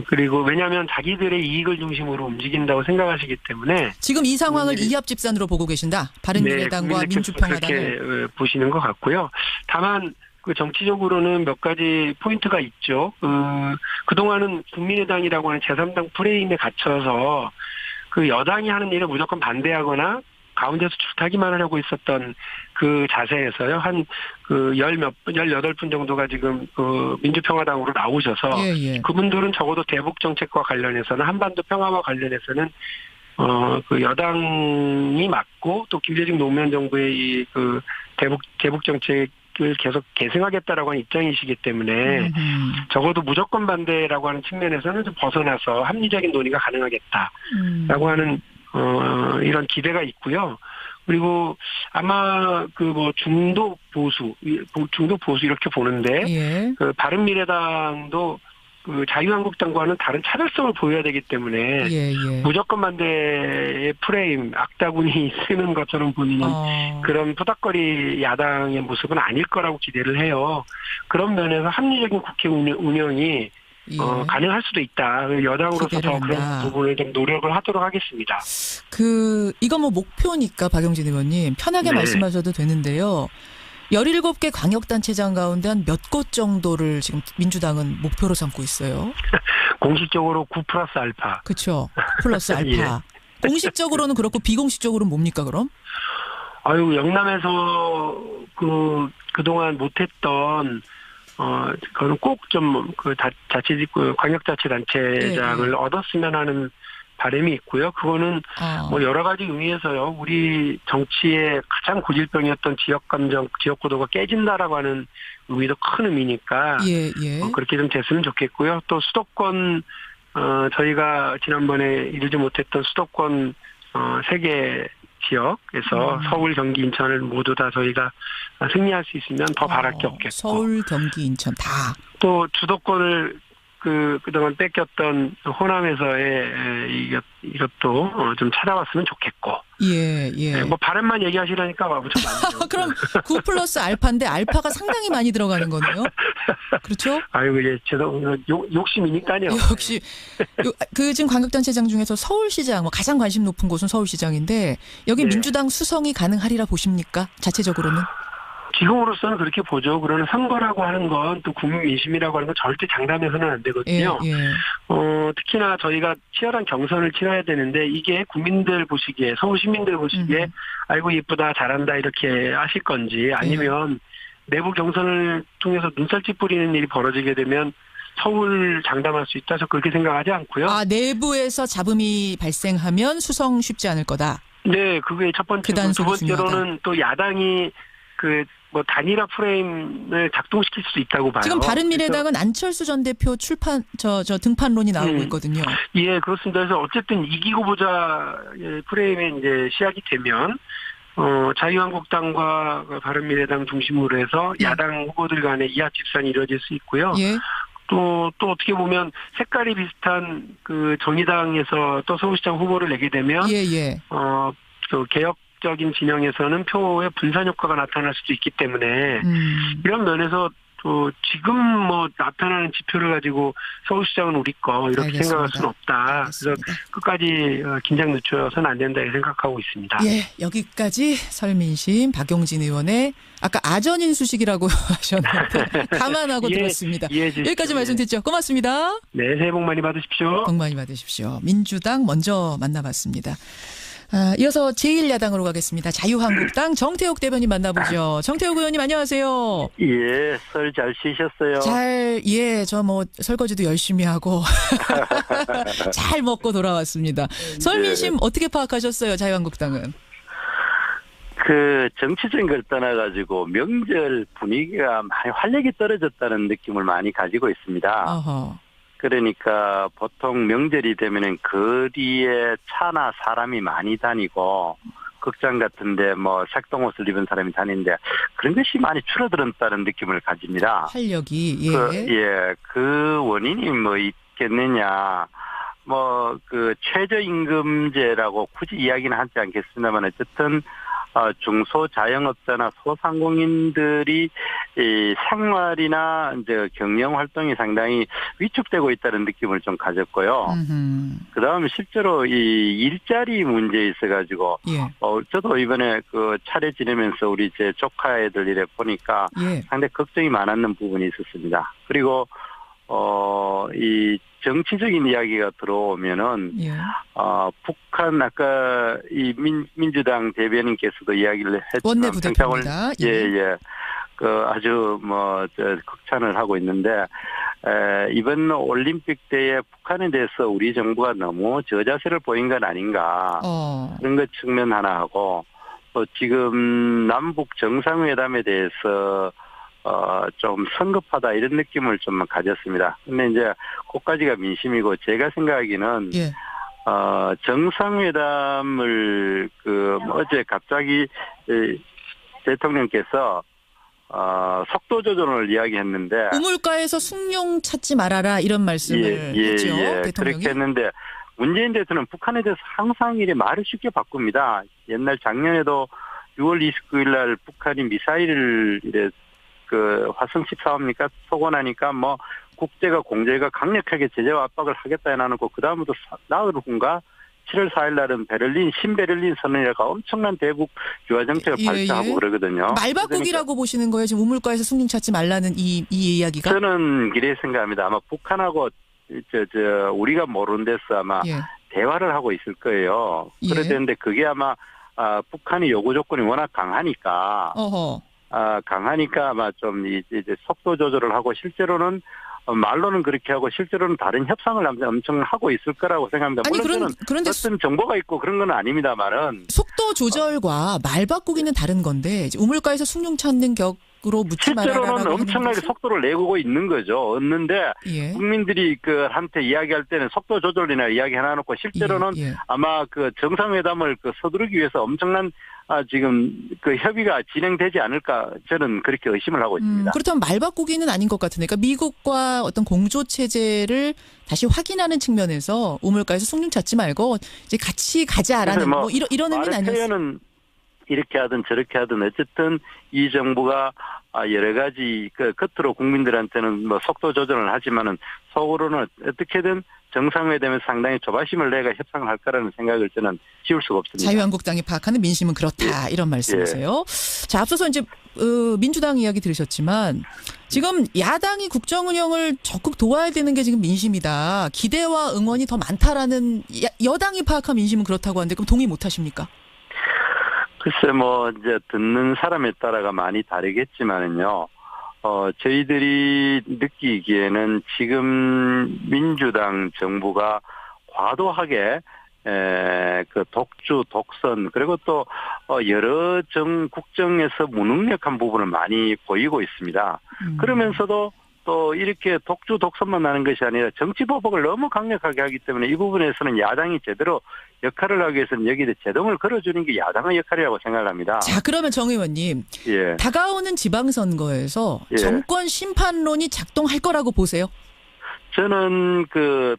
그리고 왜냐하면 자기들의 이익을 중심으로 움직인다고 생각하시기 때문에 지금 이 상황을 이합 집산으로 보고 계신다. 바른미래당과 민주평화당을 그렇게 보시는 것 같고요. 다만 그 정치적으로는 몇 가지 포인트가 있죠. 그동안은 국민의당이라고 하는 제3당 프레임에 갇혀서 그 여당이 하는 일에 무조건 반대하거나 가운데서 줄타기만 하려고 있었던 그 자세에서요. 한 그 18분 정도가 지금 그 민주평화당으로 나오셔서 그분들은 적어도 대북 정책과 관련해서는 한반도 평화와 관련해서는 그 여당이 맞고 또 김대중 노무현 정부의 이 그 대북 정책을 계속 계승하겠다라고 하는 입장이시기 때문에 적어도 무조건 반대라고 하는 측면에서는 좀 벗어나서 합리적인 논의가 가능하겠다라고 하는 이런 기대가 있고요. 그리고 아마 그 뭐 중도 보수 이렇게 보는데 그 바른미래당도 그 자유한국당과는 다른 차별성을 보여야 되기 때문에 무조건 반대의 프레임 악다군이 쓰는 것처럼 보이는 그런 푸닥거리 야당의 모습은 아닐 거라고 기대를 해요. 그런 면에서 합리적인 국회 운영이 가능할 수도 있다. 여당으로서 더 그런 부분을 좀 노력을 하도록 하겠습니다. 이거 뭐 목표니까 박용진 의원님 편하게 말씀하셔도 되는데요. 17개 광역단체장 가운데 한 몇 곳 정도를 지금 민주당은 목표로 삼고 있어요. 공식적으로 9+알파. 그렇죠. 플러스 알파. 공식적으로는 그렇고 비공식적으로는 뭡니까 그럼? 영남에서 그동안 못했던 그거는 꼭 좀 그 광역자치단체장을 얻었으면 하는 바람이 있고요. 그거는 뭐 여러 가지 의미에서요. 우리 정치의 가장 고질병이었던 지역감정, 지역구도가 깨진다라고 하는 의미도 큰 의미니까 그렇게 좀 됐으면 좋겠고요. 또 수도권 저희가 지난번에 이루지 못했던 수도권 3개 지역에서 서울, 경기, 인천을 모두 다 저희가 승리할 수 있으면 더 바랄 게 없겠고. 서울, 경기, 인천 다. 또 주도권을 그동안 뺏겼던 호남에서의 이것도 좀 찾아왔으면 좋겠고. 뭐 바람만 얘기하시라니까 좀 많네요. 그럼 9+알파인데 알파가 상당히 많이 들어가는 거네요. 그렇죠? 욕심이니까요. 역시 지금 광역단체장 중에서 서울시장 가장 관심 높은 곳은 서울시장인데 여기 민주당 수성이 가능하리라 보십니까? 자체적으로는? 지금으로서는 그렇게 보죠. 그러나 선거라고 하는 건 또 국민 민심이라고 하는 건 절대 장담해서는 안 되거든요. 특히나 저희가 치열한 경선을 치러야 되는데 이게 국민들 보시기에 서울 시민들 보시기에 아이고 예쁘다 잘한다 이렇게 하실 건지 아니면 내부 경선을 통해서 눈살찌 뿌리는 일이 벌어지게 되면 서울 장담할 수 있다. 저 그렇게 생각하지 않고요. 내부에서 잡음이 발생하면 수성 쉽지 않을 거다. 네, 그게 첫 번째고 두 번째로는 또 야당이 단일화 프레임을 작동시킬 수도 있다고 봐요. 지금 바른미래당은 안철수 전 대표 등판론이 나오고 있거든요. 예, 그렇습니다. 그래서 어쨌든 이기고 보자 프레임에 이제 시작이 되면 자유한국당과 바른미래당 중심으로 해서 야당 후보들 간의 이합 집산이 이루어질 수 있고요. 또 어떻게 보면 색깔이 비슷한 그 정의당에서 또 서울시장 후보를 내게 되면 개혁적인 진영에서는 표의 분산 효과가 나타날 수도 있기 때문에 이런 면에서 또 지금 나타나는 지표를 가지고 서울시장은 우리 거 이렇게 생각할 수는 없다. 알겠습니다. 그래서 끝까지 긴장 늦춰서는 안 된다 이렇게 생각하고 있습니다. 여기까지 설민심 박용진 의원의 아까 아전인수식이라고 하셨는데 감안하고 들었습니다. 여기까지 말씀 듣죠. 고맙습니다. 네, 새해 복 많이 받으십시오. 복 많이 받으십시오. 민주당 먼저 만나봤습니다. 이어서 제1야당으로 가겠습니다. 자유한국당 정태욱 대변인 만나보죠. 정태욱 의원님 안녕하세요. 예, 설 잘 쉬셨어요? 저 설거지도 열심히 하고 잘 먹고 돌아왔습니다. 설민심 어떻게 파악하셨어요, 자유한국당은? 정치적인 걸 떠나가지고 명절 분위기가 많이 활력이 떨어졌다는 느낌을 많이 가지고 있습니다. 그러니까 보통 명절이 되면은 거리에 차나 사람이 많이 다니고 극장 같은데 색동옷을 입은 사람이 다니는데 그런 것이 많이 줄어들었다는 느낌을 가집니다. 활력이 그 원인이 있겠느냐? 최저임금제라고 굳이 이야기는 하지 않겠습니다만 어쨌든 중소자영업자나 소상공인들이 이 생활이나 이제 경영 활동이 상당히 위축되고 있다는 느낌을 좀 가졌고요. 그다음에 실제로 이 일자리 문제에 있어가지고 저도 이번에 그 차례 지내면서 우리 제 조카 애들 이래 보니까 상당히 걱정이 많았는 부분이 있었습니다. 그리고 이 정치적인 이야기가 들어오면은 북한 아까 이 민주당 대변인께서도 이야기를 했지만 원내 부대표입니다. 그 아주 극찬을 하고 있는데 이번 올림픽 때에 북한에 대해서 우리 정부가 너무 저자세를 보인 건 아닌가 그런 것 측면 하나 하고 또 지금 남북 정상회담에 대해서 좀 성급하다 이런 느낌을 좀 가졌습니다. 근데 이제 그까지가 민심이고 제가 생각하기는 정상회담을 어제 갑자기 대통령께서 속도 조절을 이야기했는데 우물가에서 숭늉 찾지 말아라 이런 말씀을 했죠. 대통령이. 그렇게 했는데 문재인 대통령은 북한에 대해서 항상 이래 말을 쉽게 바꿉니다. 옛날 작년에도 6월 29일 날 북한이 미사일을 이래 화성 14호입니까? 쏘고나니까 국제가 공제가 강력하게 제재와 압박을 하겠다 해놔놓고 그다음부터 나흘 후인가 7월 4일 날은 신베를린 선언이라가 엄청난 대북 유화 정책을 발표하고 그러거든요. 말바꾸기라고 보시는 거예요? 지금 우물가에서 숭늉 찾지 말라는 이 이야기가? 저는 그래 생각합니다. 아마 북한하고 우리가 모르는 데서 아마 대화를 하고 있을 거예요. 그런데 그게 아마 북한의 요구 조건이 워낙 강하니까 아마 좀 이제 속도 조절을 하고 실제로는 말로는 그렇게 하고 실제로는 다른 협상을 엄청 하하고 있을 거라고 생각합니다. 물론 그런데 어떤 정보가 있고 그런 건 아닙니다만은 속도 조절과 말 바꾸기는 다른 건데 우물가에서 숭늉 찾는 격으로 묻지 말아라라고 실제로는 엄청나게 속도를 내고 있는 거죠. 얻는데 국민들이 한테 이야기할 때는 속도 조절이나 이야기 해놔놓고 실제로는 아마 정상회담을 서두르기 위해서 엄청난 지금 협의가 진행되지 않을까 저는 그렇게 의심을 하고 있습니다. 그렇다면 말 바꾸기는 아닌 것 같은데, 그러니까 미국과 어떤 공조 체제를 다시 확인하는 측면에서 우물가에서 숭늉 찾지 말고 이제 같이 가자라는 이런 의미는 아니었어요. 이렇게 하든 저렇게 하든 어쨌든 이 정부가 여러 가지 겉으로 국민들한테는 속도 조절을 하지만은 속으로는 어떻게든 정상회담에서 상당히 조바심을 내가 협상을 할 거라는 생각을 저는 지울 수가 없습니다. 자유한국당이 파악하는 민심은 그렇다 이런 말씀이세요. 자, 앞서서 이제 민주당 이야기 들으셨지만 지금 야당이 국정 운영을 적극 도와야 되는 게 지금 민심이다. 기대와 응원이 더 많다라는 여당이 파악한 민심은 그렇다고 하는데 그럼 동의 못 하십니까? 글쎄 이제 듣는 사람에 따라가 많이 다르겠지만은요. 저희들이 느끼기에는 지금 민주당 정부가 과도하게 독주, 독선 그리고 또 여러 국정에서 무능력한 부분을 많이 보이고 있습니다. 그러면서도 또 이렇게 독주, 독선만 나는 것이 아니라 정치 보복을 너무 강력하게 하기 때문에 이 부분에서는 야당이 제대로 역할을 하기 위해서는 여기에 제동을 걸어주는 게 야당의 역할이라고 생각합니다. 자, 그러면 정 의원님. 다가오는 지방선거에서 정권 심판론이 작동할 거라고 보세요? 저는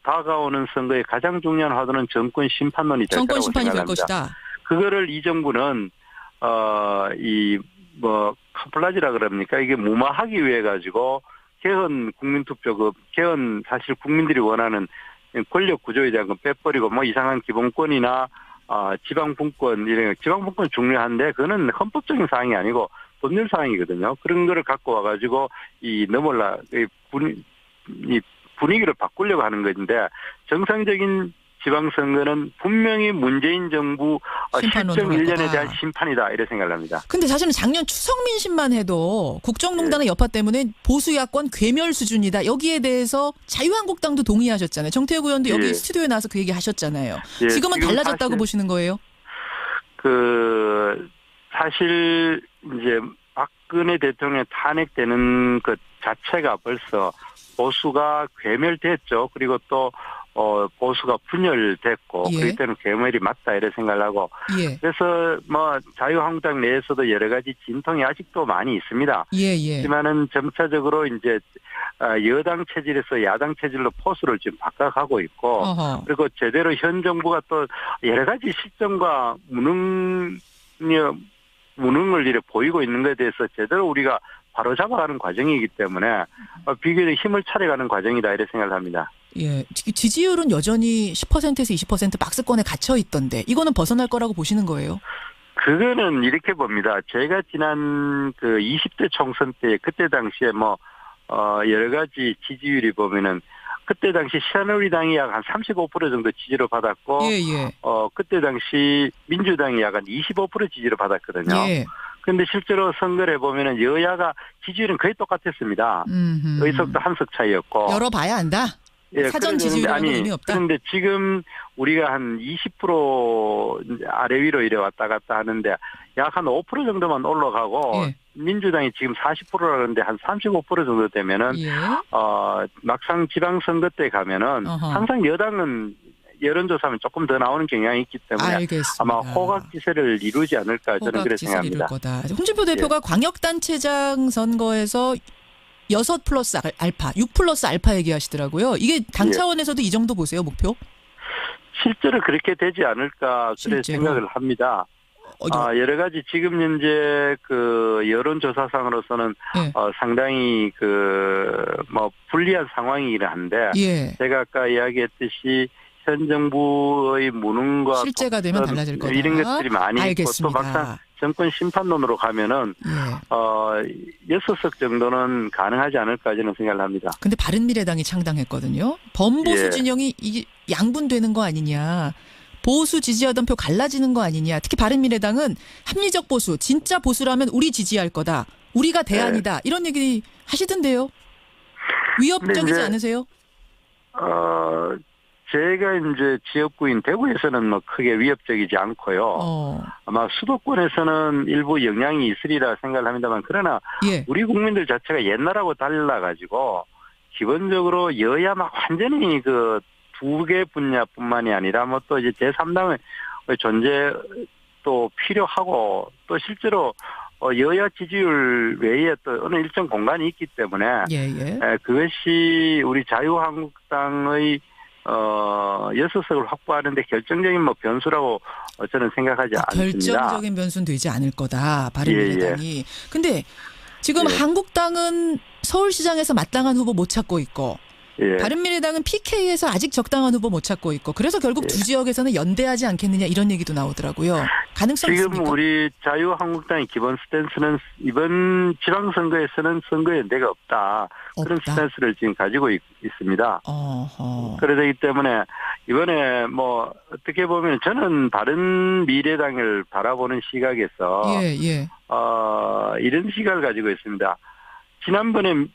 다가오는 선거의 가장 중요한 화두는 정권 심판론이 될 거라고 생각합니다. 정권 심판이 될 것이다. 그거를 이 정부는 카플라지라 그럽니까? 이게 무마하기 위해 가지고 개헌 국민투표 개헌 사실 국민들이 원하는 권력 구조에 대한 건 빼버리고 이상한 기본권이나 지방분권 이런 지방분권 중요한데 그거는 헌법적인 사항이 아니고 법률 사항이거든요. 그런 거를 갖고 와가지고 분위기를 바꾸려고 하는 건데 정상적인 지방선거는 분명히 문재인 정부 실정 1년에 대한 심판이다 이렇게 생각을 합니다. 근데 사실은 작년 추석 민심만 해도 국정농단의 여파 때문에 보수 야권 괴멸 수준이다. 여기에 대해서 자유한국당도 동의하셨잖아요. 정태욱 의원도 여기 스튜디오에 나와서 그 얘기 하셨잖아요. 지금은 달라졌다고 보시는 거예요? 사실 이제 박근혜 대통령 탄핵되는 것 자체가 벌써 보수가 괴멸됐죠. 그리고 또 보수가 분열됐고 그럴 때는 괴멸이 맞다 이런 생각을 하고 그래서 자유한국당 내에서도 여러 가지 진통이 아직도 많이 있습니다. 하지만은 점차적으로 이제 여당 체질에서 야당 체질로 포수를 지금 바꿔가고 있고 그리고 제대로 현 정부가 또 여러 가지 실정과 무능력 무능을 이래 보이고 있는 것에 대해서 제대로 우리가 바로잡아가는 과정이기 때문에 비교적 힘을 차려가는 과정이다 이렇게 생각을 합니다. 예, 지지율은 여전히 10%에서 20% 박스권에 갇혀 있던데 이거는 벗어날 거라고 보시는 거예요? 그거는 이렇게 봅니다. 제가 지난 그 20대 총선 때 그때 당시에 여러 가지 지지율이 보면은 그때 당시 새누리당이 약 한 35% 정도 지지를 받았고, 그때 당시 민주당이 약 한 25% 지지를 받았거든요. 그런데 실제로 선거를 해보면은 여야가 지지율은 거의 똑같았습니다. 의석도 한 석 차이였고. 열어봐야 안다? 예, 사전 지지율이라는 건 의미 없다? 그런데 지금 우리가 한 20% 아래 위로 이래 왔다 갔다 하는데 약 한 5% 정도만 올라가고 민주당이 지금 40%라는데 한 35% 정도 되면은 막상 지방선거 때 가면은 항상 여당은 여론조사하면 조금 더 나오는 경향이 있기 때문에 알겠습니다. 아마 호각지세를 이루지 않을까 저는 그렇게 생각합니다. 홍준표 대표가 광역단체장 선거에서 6 플러스 알파, 6 플러스 알파 얘기하시더라고요. 이게 당 차원에서도 이 정도 보세요, 목표? 실제로 그렇게 되지 않을까 그래 생각을 합니다. 여러 가지 지금 현재 그 여론조사상으로서는 상당히 불리한 상황이긴 한데 제가 아까 이야기했듯이 현 정부의 무능과 실제가 되면 달라질 거다. 이런 것들이 많이 알겠습니다. 있고 또 막상 정권 심판론으로 가면은 6석 정도는 가능하지 않을까 저는 생각을 합니다. 근데 바른미래당이 창당했거든요. 범보수 진영이 이게 양분되는 거 아니냐. 보수 지지하던 표 갈라지는 거 아니냐. 특히 바른미래당은 합리적 보수, 진짜 보수라면 우리 지지할 거다. 우리가 대안이다. 이런 얘기 하시던데요. 위협적이지 않으세요? 제가 이제 지역구인 대구에서는 크게 위협적이지 않고요. 아마 수도권에서는 일부 영향이 있으리라 생각을 합니다만 그러나 우리 국민들 자체가 옛날하고 달라가지고 기본적으로 여야 완전히 그 두 개 분야뿐만이 아니라 또 이제 제3당의 존재도 필요하고 또 실제로 여야 지지율 외에 또 어느 일정 공간이 있기 때문에 그것이 우리 자유한국당의 6석을 확보하는 데 결정적인 변수라고 저는 생각하지 않습니다. 결정적인 변수는 되지 않을 거다. 바른미래당이. 근데 지금 한국당은 서울시장에서 마땅한 후보 못 찾고 있고 바른미래당은 PK에서 아직 적당한 후보 못 찾고 있고 그래서 결국 두 지역에서는 연대하지 않겠느냐 이런 얘기도 나오더라고요. 가능성이 지금 있습니까? 우리 자유한국당의 기본 스탠스는 이번 지방선거에서는 선거연대가 없다. 그런 스탠스를 지금 가지고 있습니다. 그러기 때문에 이번에 어떻게 보면 저는 바른미래당을 바라보는 시각에서 이런 시각을 가지고 있습니다. 지난번에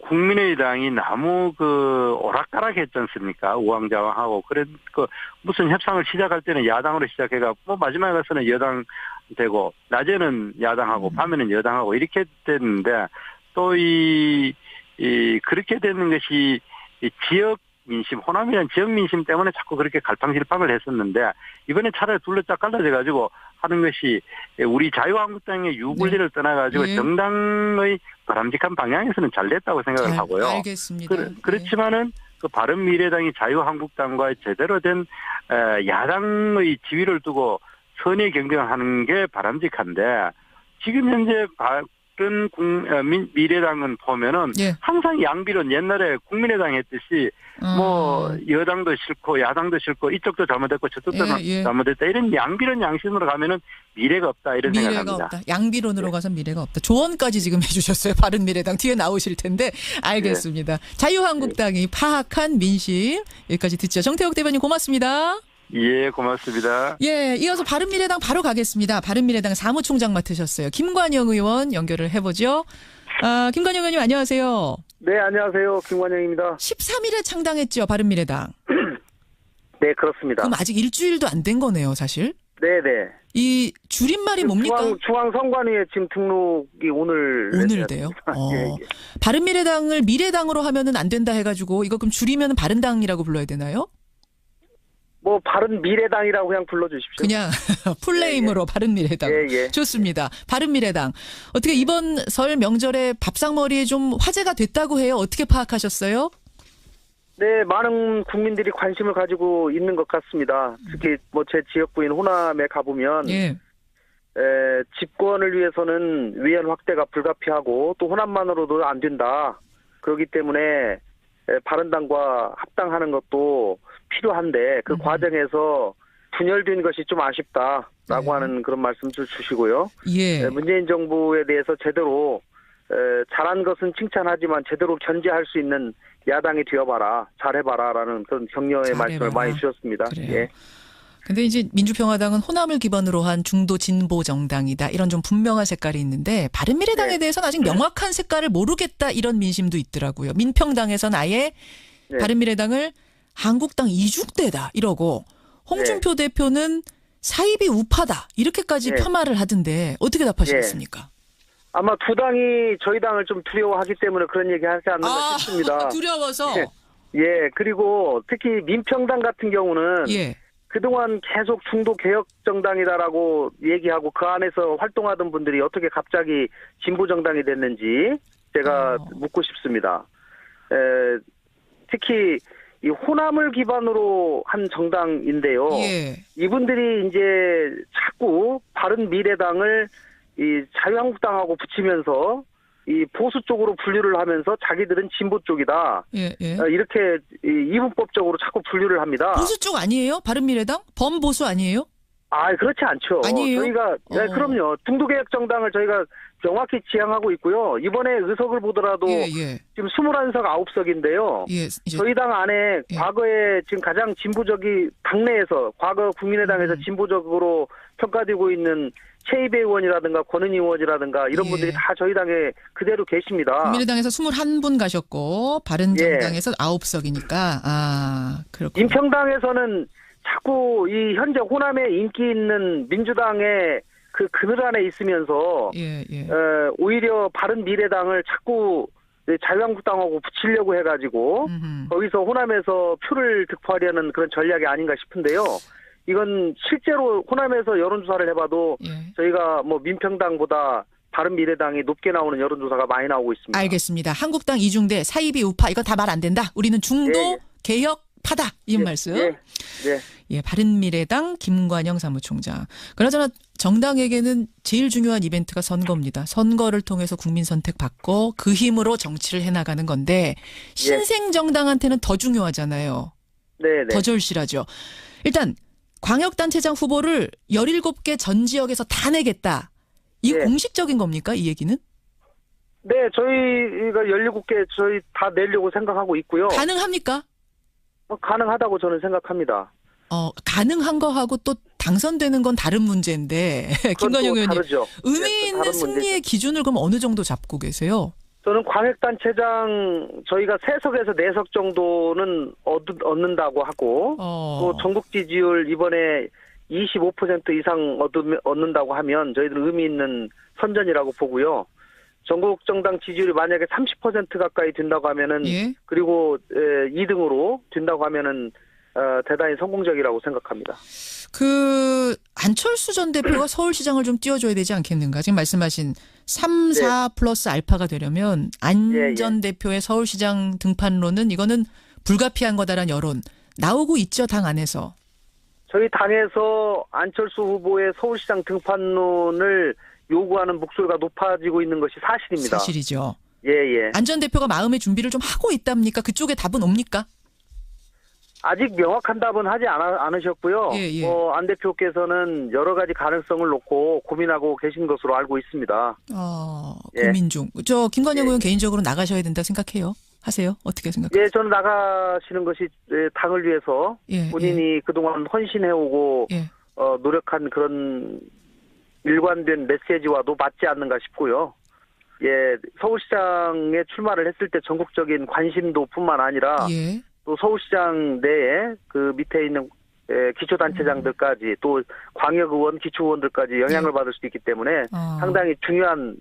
국민의당이 너무 오락가락 했지 않습니까? 우왕좌왕하고. 무슨 협상을 시작할 때는 야당으로 시작해가, 마지막에 가서는 여당 되고, 낮에는 야당하고, 밤에는 여당하고, 이렇게 됐는데, 또 그렇게 되는 것이 지역 민심, 호남이라는 지역 민심 때문에 자꾸 그렇게 갈팡질팡을 했었는데, 이번에 차라리 둘러짝 갈라져가지고 하는 것이 우리 자유한국당의 유불리를 떠나가지고 정당의 바람직한 방향에서는 잘 됐다고 생각을 하고요. 알겠습니다. 그렇지만은 바른미래당이 자유한국당과 제대로 된 야당의 지위를 두고 선의 경쟁을 하는 게 바람직한데 지금 현재 미래당은 보면은 항상 양비론 옛날에 국민의당 했듯이 여당도 싫고 야당도 싫고 이쪽도 잘못했고 저쪽도 잘못했다 이런 양비론 양심으로 가면은 미래가 없다 이런 생각합니다. 미래가 없다. 양비론으로 가서 미래가 없다. 조언까지 지금 해주셨어요. 바른미래당 뒤에 나오실 텐데 알겠습니다. 자유한국당이 파악한 민심 여기까지 듣죠. 정태욱 대변인 고맙습니다. 예, 고맙습니다. 이어서 바른미래당 바로 가겠습니다. 바른미래당 사무총장 맡으셨어요. 김관영 의원 연결을 해보죠. 김관영 의원님 안녕하세요. 네, 안녕하세요. 김관영입니다. 13일에 창당했죠, 바른미래당. 네, 그렇습니다. 그럼 아직 일주일도 안 된 거네요, 사실? 네네. 이 줄임말이 뭡니까? 중앙선관위에 지금 등록이 오늘 돼요? 바른미래당을 미래당으로 하면은 안 된다 해가지고 이거 그럼 줄이면 바른당이라고 불러야 되나요? 바른미래당이라고 그냥 불러주십시오. 그냥 풀네임으로 바른미래당. 좋습니다. 바른미래당. 어떻게 이번 설 명절에 밥상머리에 좀 화제가 됐다고 해요? 어떻게 파악하셨어요? 네, 많은 국민들이 관심을 가지고 있는 것 같습니다. 특히 제 지역구인 호남에 가보면 집권을 위해서는 위원 확대가 불가피하고 또 호남만으로도 안 된다. 그렇기 때문에 바른당과 합당하는 것도 필요한데 그 과정에서 분열된 것이 좀 아쉽다라고 하는 그런 말씀을 주시고요. 예. 문재인 정부에 대해서 제대로 잘한 것은 칭찬하지만 제대로 견제할 수 있는 야당이 되어봐라, 잘해봐라라는 그런 격려의 말씀을 많이 주셨습니다. 그래요. 예. 근데 이제 민주평화당은 호남을 기반으로 한 중도 진보 정당이다. 이런 좀 분명한 색깔이 있는데 바른미래당에 대해서는 아직 명확한 색깔을 모르겠다. 이런 민심도 있더라고요. 민평당에서는 아예 바른미래당을 한국당 이중대다 이러고 홍준표 대표는 사입이 우파다. 이렇게까지 폄하를 하던데 어떻게 답하시겠습니까? 아마 두 당이 저희 당을 좀 두려워하기 때문에 그런 얘기 하지 않는가 싶습니다. 두려워서? 예, 그리고 특히 민평당 같은 경우는 그동안 계속 중도 개혁 정당이다라고 얘기하고 그 안에서 활동하던 분들이 어떻게 갑자기 진보 정당이 됐는지 제가 묻고 싶습니다. 특히 이 호남을 기반으로 한 정당인데요. 이분들이 이제 자꾸 바른미래당을 이 자유한국당하고 붙이면서 이 보수 쪽으로 분류를 하면서 자기들은 진보 쪽이다. 이렇게 이분법적으로 자꾸 분류를 합니다. 보수 쪽 아니에요? 바른미래당? 범보수 아니에요? 아, 그렇지 않죠. 아니에요? 저희가 그럼요. 중도개혁 정당을 저희가 명확히 지향하고 있고요. 이번에 의석을 보더라도 지금 21석 9석인데요. 저희 당 안에 과거에 지금 가장 진보적이 당내에서 과거 국민의당에서 진보적으로 평가되고 있는 최이배 의원이라든가 권은희 의원이라든가 이런 분들이 다 저희 당에 그대로 계십니다. 국민의당에서 21분 가셨고 바른정당에서 9석이니까 그렇군요. 민평당에서는 자꾸 이 현재 호남에 인기 있는 민주당의 그 그늘 안에 있으면서 오히려 바른미래당을 자꾸 자유한국당하고 붙이려고 해가지고 거기서 호남에서 표를 득표하려는 그런 전략이 아닌가 싶은데요. 이건 실제로 호남에서 여론조사를 해봐도 저희가 뭐 민평당보다 바른미래당이 높게 나오는 여론조사가 많이 나오고 있습니다. 알겠습니다. 한국당 이중대, 사이비 우파 이거 다 말 안 된다. 우리는 중도 개혁파다. 이 말씀. 바른미래당 김관영 사무총장. 그나저나 정당에게는 제일 중요한 이벤트가 선거입니다. 선거를 통해서 국민 선택받고 그 힘으로 정치를 해나가는 건데 신생정당한테는 더 중요하잖아요. 더 절실하죠. 일단 광역단체장 후보를 17개 전 지역에서 다 내겠다. 이거 공식적인 겁니까? 이 얘기는? 네. 저희가 17개 저희 다 내려고 생각하고 있고요. 가능합니까? 가능하다고 저는 생각합니다. 가능한 거하고 또 당선되는 건 다른 문제인데 김관영 의원님. 다르죠. 의미 있는 승리의 기준을 그럼 어느 정도 잡고 계세요? 저는 광역단체장 저희가 3석에서 4석 정도는 얻는다고 하고 또 전국 지지율 이번에 25% 이상 얻는다고 하면 저희들은 의미 있는 선전이라고 보고요. 전국 정당 지지율이 만약에 30% 가까이 된다고 하면은 그리고 2등으로 된다고 하면은 대단히 성공적이라고 생각합니다. 그 안철수 전 대표가 서울시장을 좀 띄워줘야 되지 않겠는가? 지금 말씀하신 3, 4 플러스 알파가 되려면 안 전 대표의 서울시장 등판론은 이거는 불가피한 거다라는 여론 나오고 있죠, 당 안에서. 저희 당에서 안철수 후보의 서울시장 등판론을 요구하는 목소리가 높아지고 있는 것이 사실입니다. 사실이죠. 예. 안 전 대표가 마음의 준비를 좀 하고 있답니까? 그쪽에 답은 옵니까? 아직 명확한 답은 하지 않으셨고요. 안 대표께서는 여러 가지 가능성을 놓고 고민하고 계신 것으로 알고 있습니다. 고민 중. 김관영 의원 개인적으로 나가셔야 된다 생각해요. 하세요? 어떻게 생각하세요? 예, 저는 나가시는 것이 당을 위해서 본인이 그동안 헌신해오고 노력한 그런 일관된 메시지와도 맞지 않는가 싶고요. 서울시장에 출마를 했을 때 전국적인 관심도뿐만 아니라 또 서울시장 내에 그 밑에 있는 기초단체장들까지 또 광역의원, 기초의원들까지 영향을 받을 수 있기 때문에 상당히 중요한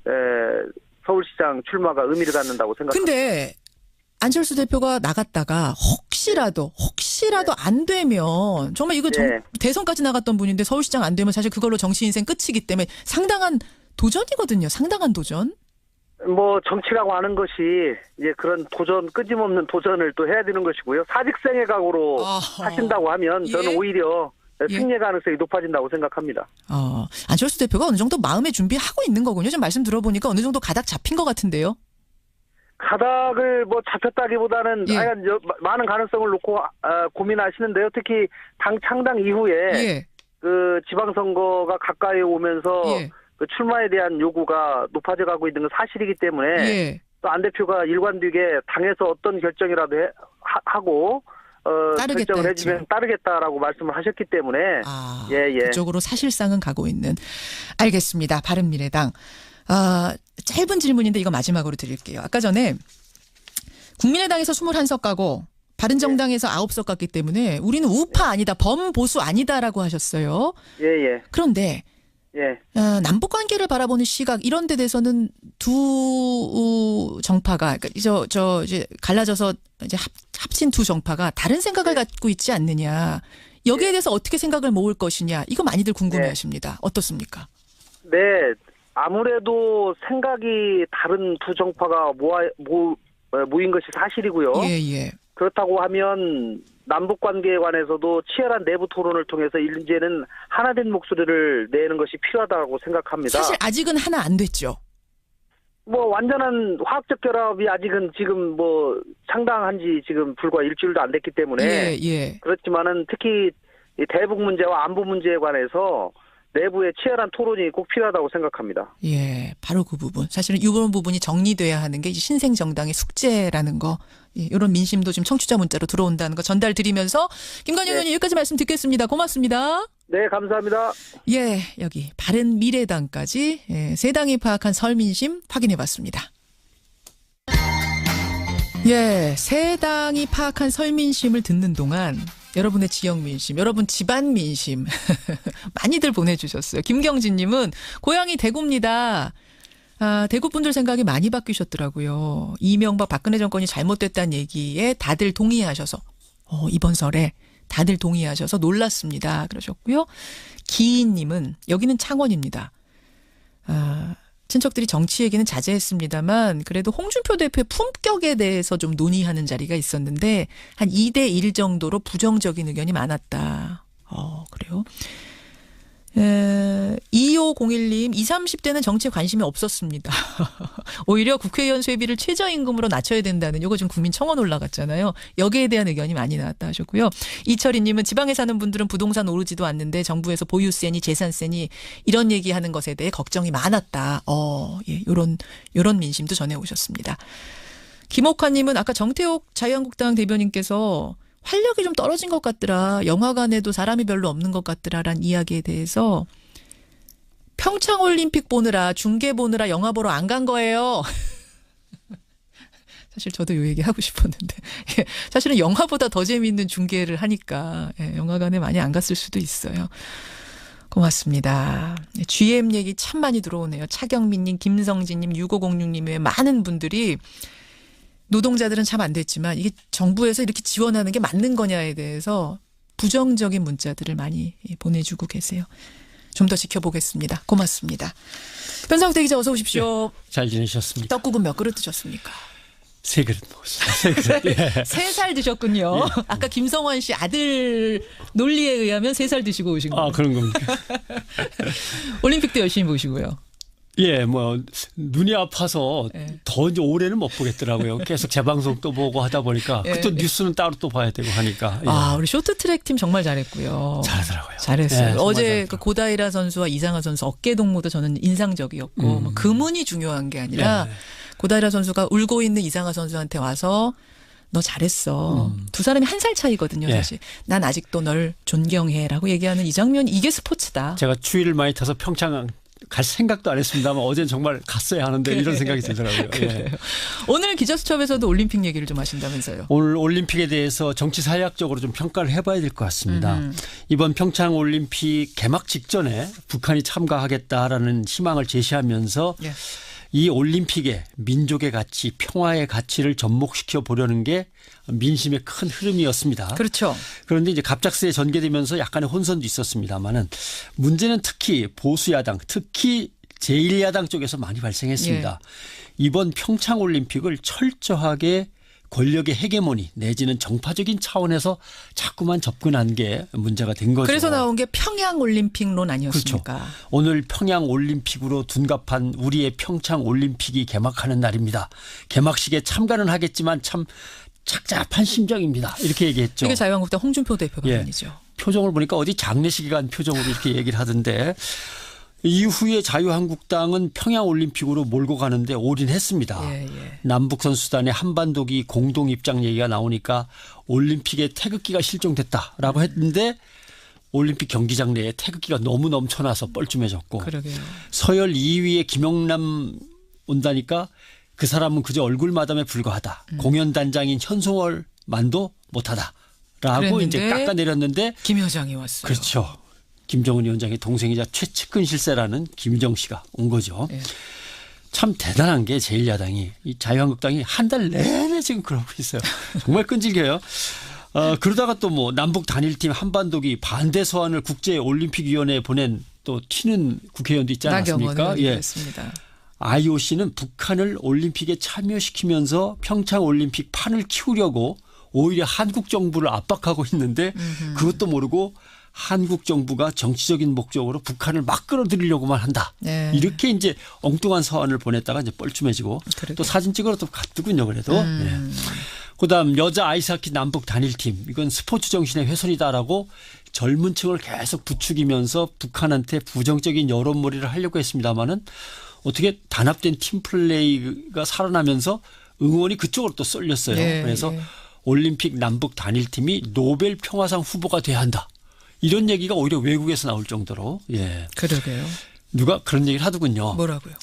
서울시장 출마가 의미를 갖는다고 생각합니다. 근데 안철수 대표가 나갔다가 혹시라도 안 되면 정말 이거 대선까지 나갔던 분인데 서울시장 안 되면 사실 그걸로 정치 인생 끝이기 때문에 상당한 도전이거든요. 상당한 도전. 뭐 정치라고 하는 것이 이제 그런 도전, 끊임없는 도전을 또 해야 되는 것이고요. 사직생의 각오로 하신다고 하면 저는 오히려 승리의 가능성이 높아진다고 생각합니다. 안철수 대표가 어느 정도 마음의 준비하고 있는 거군요. 지금 말씀 들어보니까 어느 정도 가닥 잡힌 것 같은데요. 가닥을 뭐 잡혔다기보다는 하여간 많은 가능성을 놓고 고민하시는데요. 특히 당 창당 이후에 그 지방선거가 가까이 오면서 그 출마에 대한 요구가 높아져 가고 있는 건 사실이기 때문에 또 안 대표가 일관되게 당에서 어떤 결정이라도 하고 결정을 해주면 따르겠다라고 말씀을 하셨기 때문에 그쪽으로 사실상은 가고 있는. 알겠습니다. 바른미래당. 짧은 질문인데 이거 마지막으로 드릴게요. 아까 전에 국민의당에서 21석 가고 바른정당에서 9석 갔기 때문에 우리는 우파 아니다, 범보수 아니다라고 하셨어요. 그런데 남북 관계를 바라보는 시각 이런 데 대해서는 두 정파가 그러니까 이제 갈라져서 이제 합친 두 정파가 다른 생각을 갖고 있지 않느냐. 여기에 대해서 어떻게 생각을 모을 것이냐. 이거 많이들 궁금해하십니다. 어떻습니까? 네. 아무래도 생각이 다른 두 정파가 모인 것이 사실이고요. 그렇다고 하면 남북 관계에 관해서도 치열한 내부 토론을 통해서 이제는 하나된 목소리를 내는 것이 필요하다고 생각합니다. 사실 아직은 하나 안 됐죠. 뭐 완전한 화학적 결합이 아직은 지금 뭐 상당한 지 지금 불과 일주일도 안 됐기 때문에 그렇지만은 특히 이 대북 문제와 안보 문제에 관해서 내부의 치열한 토론이 꼭 필요하다고 생각합니다. 바로 그 부분. 사실은 이런 부분이 정리돼야 하는 게 이제 신생 정당의 숙제라는 거. 이런 민심도 지금 청취자 문자로 들어온다는 거 전달드리면서 김관영 의원님 여기까지 말씀 듣겠습니다. 고맙습니다. 네, 감사합니다. 여기 바른미래당까지 세 당이 파악한 설민심 확인해봤습니다. 세 당이 파악한 설민심을 듣는 동안 여러분의 지역 민심, 여러분 집안 민심 많이들 보내주셨어요. 김경진님은 고향이 대구입니다. 대구 분들 생각이 많이 바뀌셨더라고요. 이명박 박근혜 정권이 잘못됐다는 얘기에 다들 동의하셔서 이번 설에 다들 동의하셔서 놀랐습니다. 그러셨고요. 기인님은 여기는 창원입니다. 친척들이 정치 얘기는 자제했습니다만 그래도 홍준표 대표의 품격에 대해서 좀 논의하는 자리가 있었는데 한 2대1 정도로 부정적인 의견이 많았다. 그래요? 2501님 20, 30대는 정치에 관심이 없었습니다. 오히려 국회의원 세비를 최저임금으로 낮춰야 된다는 이거 지금 국민청원 올라갔잖아요. 여기에 대한 의견이 많이 나왔다 하셨고요. 이철희님은 지방에 사는 분들은 부동산 오르지도 않는데 정부에서 보유세니 재산세니 이런 얘기하는 것에 대해 걱정이 많았다. 요런 민심도 전해오셨습니다. 김옥환님은 아까 정태욱 자유한국당 대변인께서 활력이 좀 떨어진 것 같더라. 영화관에도 사람이 별로 없는 것 같더라라는 이야기에 대해서 평창올림픽 보느라 중계 보느라 영화 보러 안 간 거예요. 사실 저도 이 얘기 하고 싶었는데 사실은 영화보다 더 재미있는 중계를 하니까 영화관에 많이 안 갔을 수도 있어요. 고맙습니다. GM 얘기 참 많이 들어오네요. 차경민님, 김성진님, 6506님 외 많은 분들이 노동자들은 참 안 됐지만 이게 정부에서 이렇게 지원하는 게 맞는 거냐에 대해서 부정적인 문자들을 많이 보내주고 계세요. 좀 더 지켜보겠습니다. 고맙습니다. 변상태 기자 어서 오십시오. 잘 지내셨습니까? 떡국은 몇 그릇 드셨습니까? 3그릇 먹었습니다. 3그릇. 3살 드셨군요. 아까 김성환 씨 아들 논리에 의하면 3살 드시고 오신 거예요. 그런 겁니까? 올림픽도 열심히 보시고요. 눈이 아파서 더 이제 올해는 못 보겠더라고요. 계속 재방송 또 보고 하다 보니까 또 뉴스는 따로 또 봐야 되고 하니까. 우리 쇼트트랙 팀 정말 잘했고요. 잘하더라고요. 잘했어요. 어제 그 고다이라 선수와 이상하 선수 어깨 동무도 저는 인상적이었고 금운이 중요한 게 아니라 고다이라 선수가 울고 있는 이상하 선수한테 와서 너 잘했어. 두 사람이 1살 차이거든요, 사실. 난 아직도 널 존경해라고 얘기하는 이 장면, 이게 스포츠다. 제가 추위를 많이 타서 평창 갈 생각도 안 했습니다만 어제는 정말 갔어야 하는데 이런 생각이 들더라고요. 오늘 기자수첩에서도 올림픽 얘기를 좀 하신다면서요. 오늘 올림픽에 대해서 정치 사회학적으로 좀 평가를 해봐야 될 것 같습니다. 이번 평창 올림픽 개막 직전에 북한이 참가하겠다라는 희망을 제시하면서 이 올림픽에 민족의 가치, 평화의 가치를 접목시켜 보려는 게 민심의 큰 흐름이었습니다. 그렇죠. 그런데 이제 갑작스레 전개되면서 약간의 혼선도 있었습니다만은 문제는 특히 보수야당, 특히 제1야당 쪽에서 많이 발생했습니다. 이번 평창 올림픽을 철저하게 권력의 헤게모니 내지는 정파적인 차원에서 자꾸만 접근한 게 문제가 된 거죠. 그래서 나온 게 평양올림픽론 아니었습니까? 그렇죠. 오늘 평양올림픽으로 둔갑한 우리의 평창올림픽이 개막하는 날입니다. 개막식에 참가는 하겠지만 참 착잡한 심정입니다. 이렇게 얘기했죠. 이게 자유한국당 홍준표 대표 발언이죠. 표정을 보니까 어디 장례식에 간 표정으로 이렇게 얘기를 하던데 이후에 자유한국당은 평양올림픽으로 몰고 가는데 올인했습니다. 남북선수단의 한반도기 공동입장 얘기가 나오니까 올림픽에 태극기가 실종됐다라고 했는데 올림픽 경기장 내에 태극기가 너무 넘쳐나서 뻘쭘해졌고 그러게요. 서열 2위에 김영남 온다니까 그 사람은 그저 얼굴 마담에 불과하다. 공연단장인 현송월만도 못하다라고 이제 깎아내렸는데 김여정이 왔어요. 그렇죠. 김정은 위원장의 동생이자 최측근 실세라는 김정 씨가 온 거죠. 참 대단한 게 제1야당이 이 자유한국당이 한 달 내내 지금 그러고 있어요. 정말 끈질겨요. 그러다가 또 뭐 남북 단일팀 한반도기 반대 서한을 국제올림픽위원회에 보낸 또 튀는 국회의원도 있지 않았습니까? 그렇습니다. IOC는 북한을 올림픽에 참여시키면서 평창올림픽 판을 키우려고 오히려 한국 정부를 압박하고 있는데 그것도 모르고 한국 정부가 정치적인 목적으로 북한을 막 끌어들이려고만 한다. 이렇게 이제 엉뚱한 서한을 보냈다가 이제 뻘쭘해지고 또 사진 찍으러 또 갔더군요. 그래도. 그다음 여자 아이스하키 남북 단일팀 이건 스포츠 정신의 훼손이다라고 젊은 층을 계속 부추기면서 북한한테 부정적인 여론몰이를 하려고 했습니다마는 어떻게 단합된 팀 플레이가 살아나면서 응원이 그쪽으로 또 쏠렸어요. 그래서 올림픽 남북 단일팀이 노벨 평화상 후보가 돼야 한다. 이런 얘기가 오히려 외국에서 나올 정도로. 그러게요. 누가 그런 얘기를 하더군요. 뭐라고요?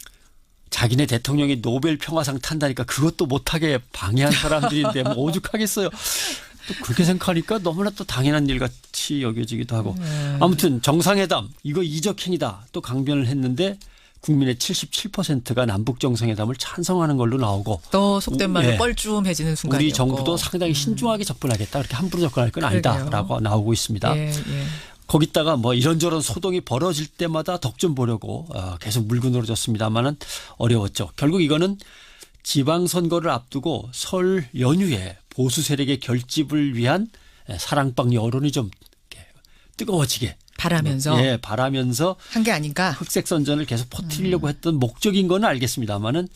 자기네 대통령이 노벨 평화상 탄다니까 그것도 못하게 방해한 사람들인데 뭐 오죽하겠어요. 또 그렇게 생각하니까 너무나 또 당연한 일 같이 여겨지기도 하고. 아무튼 정상회담 이거 이적행위다 또 강변을 했는데 국민의 77%가 남북 정상회담을 찬성하는 걸로 나오고 또 속된 말로 뻘쭘해지는 순간이었고 우리 정부도 상당히 신중하게 접근하겠다. 그렇게 함부로 접근할 건 아니다라고 나오고 있습니다. 거기다가 뭐 이런저런 소동이 벌어질 때마다 덕 좀 보려고 계속 물고 늘어졌습니다마는 어려웠죠. 결국 이거는 지방선거를 앞두고 설 연휴에 보수 세력의 결집을 위한 사랑방 여론이 좀 뜨거워지게 바라면서 바라면서 한 게 아닌가. 흑색 선전을 계속 퍼뜨리려고 했던 목적인 건 알겠습니다만은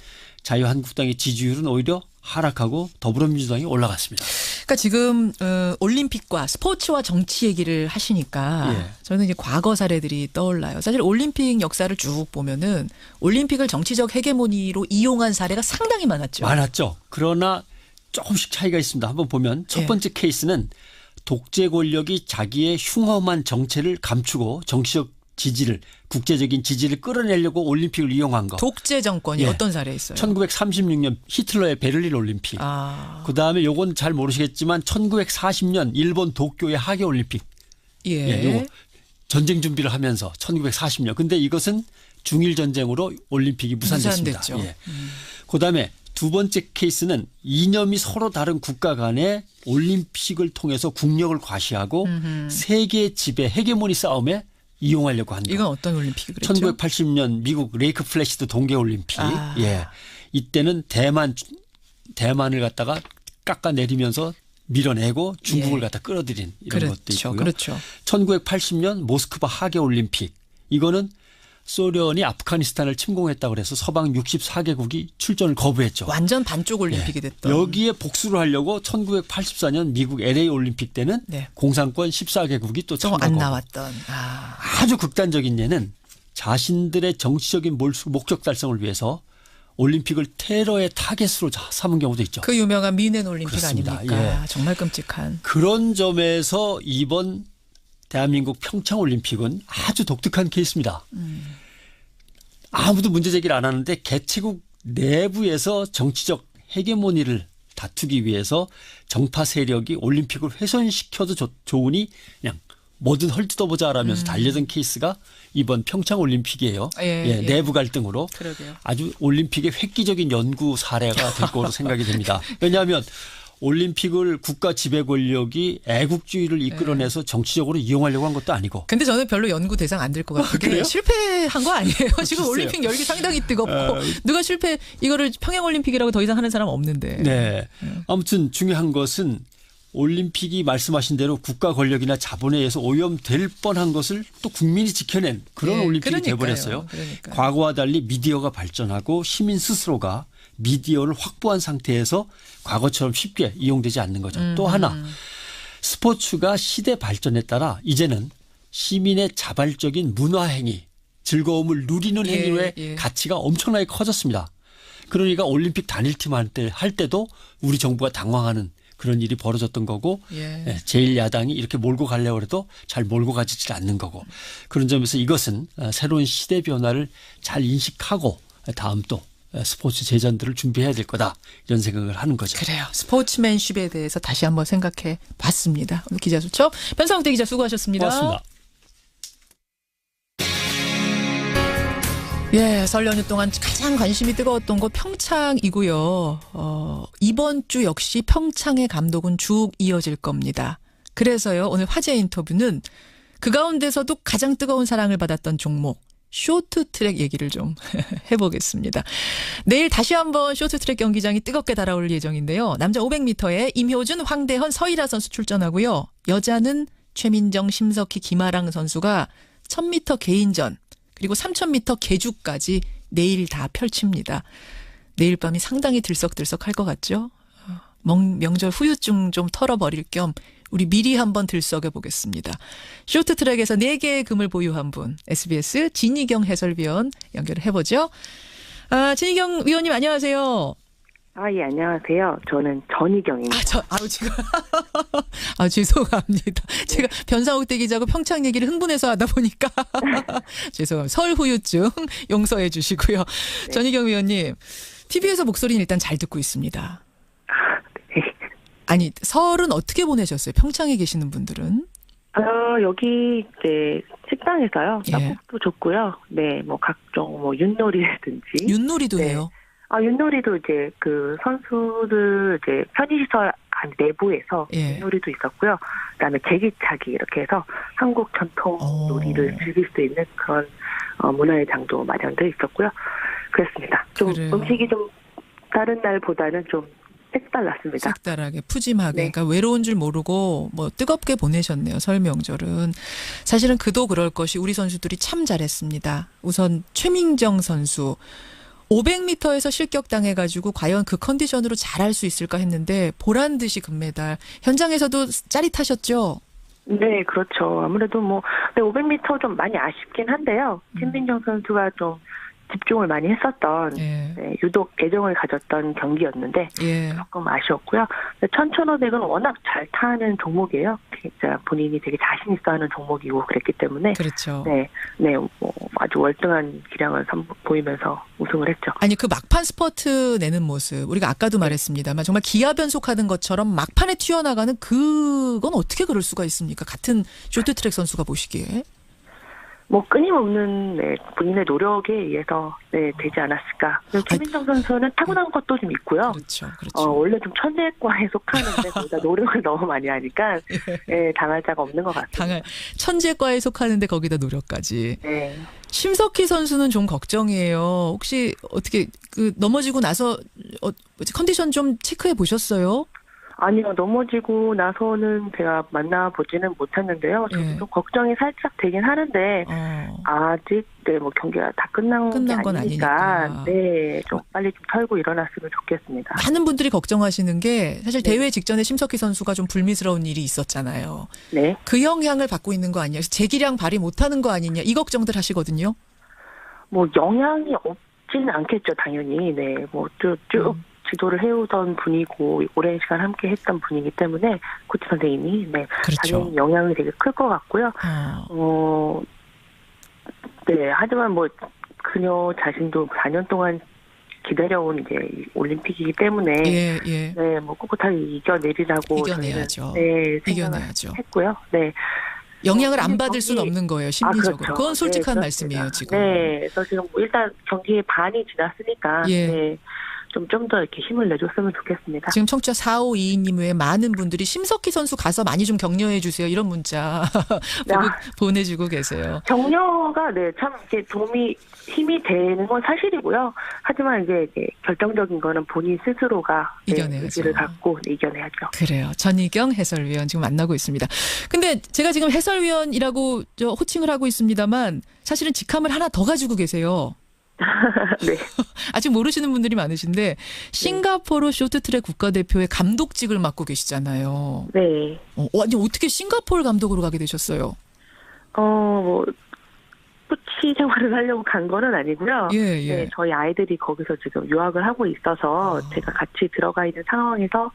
자유한국당의 지지율은 오히려 하락하고 더불어민주당이 올라갔습니다. 그러니까 지금 올림픽과 스포츠와 정치 얘기를 하시니까 저는 이제 과거 사례들이 떠올라요. 사실 올림픽 역사를 쭉 보면은 올림픽을 정치적 헤게모니로 이용한 사례가 상당히 많았죠. 많았죠. 그러나 조금씩 차이가 있습니다. 한번 보면 첫 번째 케이스는 독재 권력이 자기의 흉험한 정체를 감추고 정치적 지지를 국제적인 지지를 끌어내려고 올림픽을 이용한 거. 독재 정권이 어떤 사례 있어요? 1936년 히틀러의 베를린 올림픽. 그다음에 요건 잘 모르시겠지만 1940년 일본 도쿄의 하계 올림픽. 요거 전쟁 준비를 하면서 1940년. 근데 이것은 중일 전쟁으로 올림픽이 무산됐습니다. 그다음에 두 번째 케이스는 이념이 서로 다른 국가 간의 올림픽을 통해서 국력을 과시하고 세계 지배 헤게모니 싸움에 이용하려고 한다. 이건 어떤 올림픽이 그랬죠? 1980년 미국 레이크 플래시드 동계올림픽. 이때는 대만을 갖다가 깎아내리면서 밀어내고 중국을 갖다 끌어들인 이런 것도 있고요. 그렇죠. 1980년 모스크바 하계올림픽. 이거는 소련이 아프가니스탄을 침공했다고 해서 서방 64개국이 출전을 거부했죠. 완전 반쪽 올림픽이 됐던. 여기에 복수를 하려고 1984년 미국 LA 올림픽 때는 공산권 14개국이 또 참가하고. 안 나왔던. 아주 극단적인 예는 자신들의 정치적인 목적 달성을 위해서 올림픽을 테러의 타겟으로 삼은 경우도 있죠. 그 유명한 미넨 올림픽 그렇습니다. 아닙니까? 정말 끔찍한. 그런 점에서 이번 대한민국 평창올림픽은 아주 독특한 케이스입니다. 아무도 문제 제기를 안 하는데 개최국 내부에서 정치적 헤게모니를 다투기 위해서 정파 세력이 올림픽을 훼손시켜도 좋으니 그냥 뭐든 헐뜯어보자라면서 달려든 케이스가 이번 평창올림픽이에요. 내부 갈등으로. 그러게요. 아주 올림픽의 획기적인 연구 사례가 될 거로 생각이 됩니다. 왜냐하면 올림픽을 국가 지배 권력이 애국주의를 이끌어내서 정치적으로 이용하려고 한 것도 아니고. 근데 저는 별로 연구 대상 안 될 것 같은 게 실패한 거 아니에요. 지금 글쎄요. 올림픽 열기 상당히 뜨겁고 누가 이거를 평양올림픽이라고 더 이상 하는 사람 없는데. 네. 아무튼 중요한 것은 올림픽이 말씀하신 대로 국가 권력이나 자본에 의해서 오염될 뻔한 것을 또 국민이 지켜낸 그런 올림픽이 돼버렸어요. 과거와 달리 미디어가 발전하고 시민 스스로가 미디어를 확보한 상태에서 과거처럼 쉽게 이용되지 않는 거죠. 또 하나 스포츠가 시대 발전에 따라 이제는 시민의 자발적인 문화행위, 즐거움을 누리는 행위의 가치가 엄청나게 커졌습니다. 그러니까 올림픽 단일팀 할 때도 우리 정부가 당황하는 그런 일이 벌어졌던 거고 제1야당이 이렇게 몰고 가려고 해도 잘 몰고 가지질 않는 거고 그런 점에서 이것은 새로운 시대 변화를 잘 인식하고 다음 또 스포츠 재전들을 준비해야 될 거다 이런 생각을 하는 거죠. 그래요. 스포츠맨십에 대해서 다시 한번 생각해 봤습니다. 오늘 기자 수첩 변상욱대 기자 수고하셨습니다. 고맙습니다. 예, 설 연휴 동안 가장 관심이 뜨거웠던 곳 평창이고요. 이번 주 역시 평창의 감독은 쭉 이어질 겁니다. 그래서요, 오늘 화제 인터뷰는 그 가운데서도 가장 뜨거운 사랑을 받았던 종목 쇼트트랙 얘기를 좀 해보겠습니다. 내일 다시 한번 쇼트트랙 경기장이 뜨겁게 달아올 예정인데요. 남자 500m에 임효준, 황대헌, 서일아 선수 출전하고요. 여자는 최민정, 심석희, 김아랑 선수가 1000m 개인전 그리고 3000m 계주까지 내일 다 펼칩니다. 내일 밤이 상당히 들썩들썩할 것 같죠? 명절 후유증 좀 털어버릴 겸 우리 미리 한번 들썩여 보겠습니다. 쇼트트랙에서 4개의 금을 보유한 분, SBS 진희경 해설위원 연결을 해보죠. 진희경 위원님 안녕하세요. 예, 안녕하세요. 저는 전희경입니다. 죄송합니다. 제가 변상욱대 기자고 평창 얘기를 흥분해서 하다 보니까 죄송합니다. 설 후유증 용서해 주시고요. 네. 전희경 위원님, TV에서 목소리는 일단 잘 듣고 있습니다. 네. 아니, 설은 어떻게 보내셨어요? 평창에 계시는 분들은? 여기 이제 식당에서요. 떡국도 줬고요. 네, 뭐 각종 뭐 윷놀이라든지. 윷놀이도 해요? 윷놀이도 이제 그 선수들 이제 편의시설 안 내부에서 윷놀이도 있었고요. 그다음에 계기차기 이렇게 해서 한국 전통 놀이를 즐길 수 있는 그런 문화의 장도 마련돼 있었고요. 그렇습니다. 좀 그래요. 음식이 좀 다른 날보다는 좀 색달랐습니다. 색달하게 푸짐하게. 네. 그러니까 외로운 줄 모르고 뭐 뜨겁게 보내셨네요. 설 명절은. 사실은 그도 그럴 것이 우리 선수들이 참 잘했습니다. 우선 최민정 선수. 500m에서 실격당해가지고 과연 그 컨디션으로 잘할 수 있을까 했는데 보란 듯이 금메달. 현장에서도 짜릿하셨죠? 네, 그렇죠. 아무래도 500m 좀 많이 아쉽긴 한데요. 최민정 선수가 좀 집중을 많이 했었던 유독 애정을 가졌던 경기였는데 조금 아쉬웠고요. 1500은 워낙 잘 타는 종목이에요. 진짜 본인이 되게 자신 있어하는 종목이고 그랬기 때문에 그렇죠. 뭐 아주 월등한 기량을 보이면서 우승을 했죠. 아니 그 막판 스퍼트 내는 모습 우리가 아까도 말했습니다만 정말 기아 변속하는 것처럼 막판에 튀어나가는 그건 어떻게 그럴 수가 있습니까? 같은 쇼트트랙 선수가 보시기에. 끊임없는 본인의 노력에 의해서 되지 않았을까. 최민정 선수는 타고난 것도 좀 있고요. 그렇죠. 원래 좀 천재과에 속하는데 거기다 노력을 너무 많이 하니까 당할 자가 없는 것 같아요. 천재과에 속하는데 거기다 노력까지. 네. 심석희 선수는 좀 걱정이에요. 혹시 어떻게 넘어지고 나서 컨디션 좀 체크해 보셨어요? 아니요, 넘어지고 나서는 제가 만나보지는 못했는데요. 저도 좀 걱정이 살짝 되긴 하는데, 아직, 경기가 다 끝난 건 아니니까. 좀 빨리 좀 털고 일어났으면 좋겠습니다. 많은 분들이 걱정하시는 게, 사실 대회 직전에 심석희 선수가 좀 불미스러운 일이 있었잖아요. 네. 그 영향을 받고 있는 거 아니냐, 재기량 발휘 못하는 거 아니냐, 이 걱정들 하시거든요. 영향이 없지는 않겠죠, 당연히. 쭉. 지도를 해오던 분이고 오랜 시간 함께 했던 분이기 때문에 코치 선생님이 그렇죠. 당연히 영향이 되게 클 것 같고요. 하지만 그녀 자신도 4년 동안 기다려온 이제 올림픽이기 때문에 꿋꿋하게 이겨내야죠. 이겨내야죠. 했고요. 영향을 안 받을 수는 없는 거예요, 심리적으로. 그렇죠. 그건 솔직한 말씀이에요, 지금. 그래서 지금 일단 경기의 반이 지났으니까 좀 더 이렇게 힘을 내줬으면 좋겠습니다. 지금 청취자 4522님 외에 많은 분들이 심석희 선수 가서 많이 좀 격려해 주세요. 이런 문자 보내주고 계세요. 격려가 참 이제 힘이 되는 건 사실이고요. 하지만 이제 결정적인 거는 본인 스스로가 의지를 갖고 이겨내야죠. 그래요. 전희경 해설위원 지금 만나고 있습니다. 근데 제가 지금 해설위원이라고 호칭을 하고 있습니다만 사실은 직함을 하나 더 가지고 계세요. 네. 아직 모르시는 분들이 많으신데 싱가포르 쇼트트랙 국가대표의 감독직을 맡고 계시잖아요. 네. 아니 어떻게 싱가포르 감독으로 가게 되셨어요? 코치 생활을 하려고 간 거는 아니고요. 예. 네, 저희 아이들이 거기서 지금 유학을 하고 있어서 제가 같이 들어가 있는 상황에서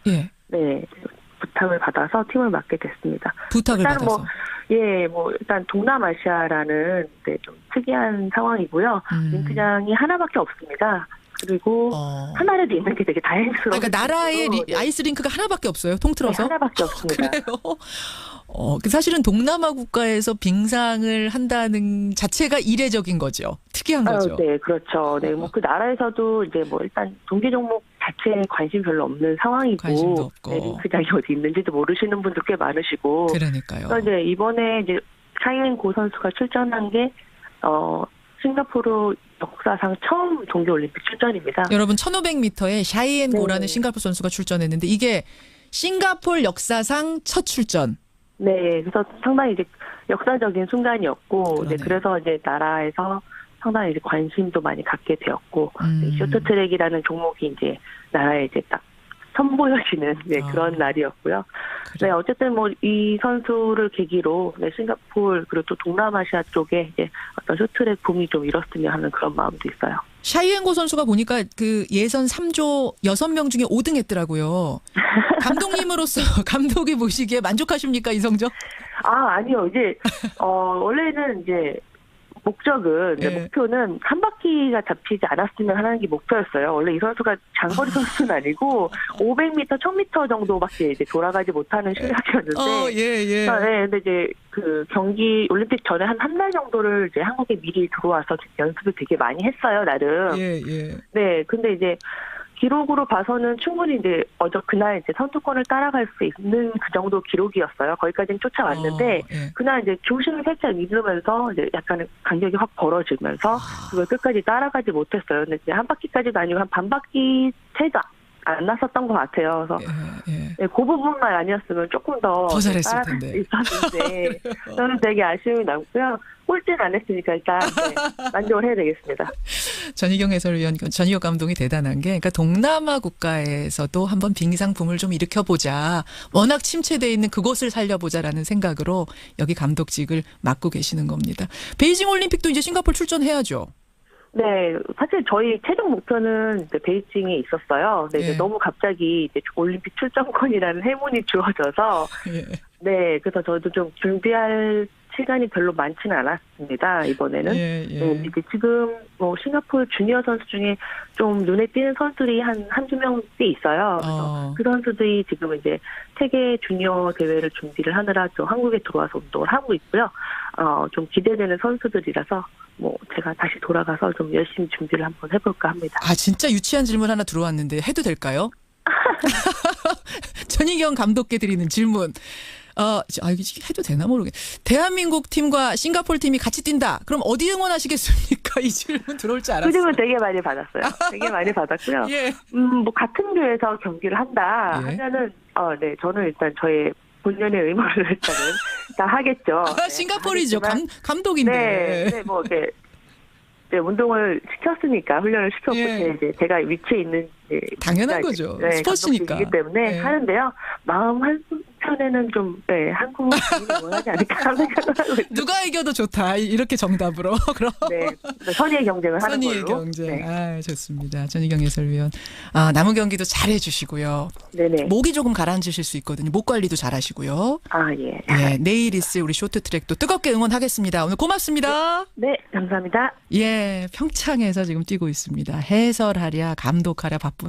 부탁을 받아서 팀을 맡게 됐습니다. 부탁을 받아서. 일단 동남아시아라는 좀 특이한 상황이고요. 링크장이 하나밖에 없습니다. 그리고 하나라도 있는 게 되게 다행스러워요. 그러니까 나라에 아이스링크가 하나밖에 없어요? 통틀어서? 네, 하나밖에 없습니다. 그래요? 사실은 동남아 국가에서 빙상을 한다는 자체가 이례적인 거죠. 특이한 거죠. 네, 그렇죠. 네, 그 나라에서도 이제 일단 동계 종목 자체에 관심 별로 없는 상황이고, 관심도 없고. 네, 링크장이 어디 있는지도 모르시는 분도 꽤 많으시고. 그러니까요. 그래서 이제 이번에 이제 샤이엔 고 선수가 출전한 게 싱가포르 역사상 처음 동계올림픽 출전입니다. 여러분 1500m에 샤이엔 고라는 싱가포르 선수가 출전했는데 이게 싱가포르 역사상 첫 출전. 네, 그래서 상당히 이제 역사적인 순간이었고, 그래서 이제 나라에서 상당히 이제 관심도 많이 갖게 되었고, 쇼트트랙이라는 종목이 이제 나라에 이제 딱 선보여지는 그런 날이었고요. 네, 어쨌든 이 선수를 계기로 싱가포르 그리고 또 동남아시아 쪽에 이제 어떤 쇼트트랙 붐이 좀 일었으면 하는 그런 마음도 있어요. 샤이엔고 선수가 보니까 그 예선 3조 6명 중에 5등 했더라고요. 감독님으로서 감독이 보시기에 만족하십니까, 이 성적? 아니요. 이제 원래는 이제 목적은 목표는 한 바퀴가 잡히지 않았으면 하는 게 목표였어요. 원래 이 선수가 장거리 선수는 아니고 500m, 1000m 정도밖에 이제 돌아가지 못하는 실력이었는데, 근데 이제 그 경기 올림픽 전에 한 달 정도를 이제 한국에 미리 들어와서 연습을 되게 많이 했어요, 나름. 네, 근데 이제 기록으로 봐서는 충분히 이제 그날 이제 선두권을 따라갈 수 있는 그 정도 기록이었어요. 거기까지는 쫓아왔는데 그날 이제 중심을 살짝 잃으면서 이제 약간 간격이 확 벌어지면서 그걸 끝까지 따라가지 못했어요. 근데 이제 한 바퀴까지도 아니고 한 반 바퀴 채도 안 났었던 것 같아요. 그래서 그 부분만 아니었으면 조금 더 잘했을 텐데. 있었는데 저는 되게 아쉬움이 남고요. 꼴찌는 안 했으니까 일단 만족을 해야 되겠습니다. 전희경 해설위원, 전희경 감독이 대단한 게, 그러니까 동남아 국가에서도 한번 빙상붐을 좀 일으켜보자. 워낙 침체되어 있는 그곳을 살려보자라는 생각으로 여기 감독직을 맡고 계시는 겁니다. 베이징 올림픽도 이제 싱가포르 출전해야죠. 네, 사실 저희 최종 목표는 이제 베이징에 있었어요. 네, 이제 너무 갑자기 이제 올림픽 출전권이라는 해문이 주어져서, 네, 그래서 저도 좀 준비할 시간이 별로 많지는 않았습니다, 이번에는. 네, 이제 지금 싱가포르 주니어 선수 중에 좀 눈에 띄는 선수들이 한두 명 꽤 있어요. 그래서 그 선수들이 지금 이제 세계 주니어 대회를 준비를 하느라 좀 한국에 들어와서 운동을 하고 있고요. 좀 기대되는 선수들이라서 제가 다시 돌아가서 좀 열심히 준비를 한번 해볼까 합니다. 진짜 유치한 질문 하나 들어왔는데 해도 될까요? 전희경 감독께 드리는 질문. 해도 되나 모르겠네. 대한민국 팀과 싱가포르 팀이 같이 뛴다. 그럼 어디 응원하시겠습니까? 이 질문 들어올 줄 알았어요. 그 질문 되게 많이 받았어요. 되게 많이 받았고요. 같은 교회에서 경기를 한다 하면은, 네, 저는 일단 저의 본연의 의무를 일단은 다 하겠죠. 싱가포르이죠. 감독인데. 네, 운동을 시켰으니까, 훈련을 시켰고, 이제 제가 위치에 있는, 당연한 거죠. 스포츠니까. 이기 때문에 하는데요. 마음 한편에는 좀, 한국 팀이 원하지 않을까 하는 생각을 하고 있습니다. 누가 이겨도 좋다. 이렇게 정답으로. 그럼. 네. 선의의 경쟁을 하는 걸로. 선의의 경쟁. 좋습니다. 전희경 해설위원. 남은 경기도 잘해 주시고요. 네네. 목이 조금 가라앉으실 수 있거든요. 목 관리도 잘 하시고요. 예. 네, 내일 있을 우리 쇼트트랙도 뜨겁게 응원하겠습니다. 오늘 고맙습니다. 네, 감사합니다. 평창에서 지금 뛰고 있습니다. 해설하랴 감독하랴 바쁜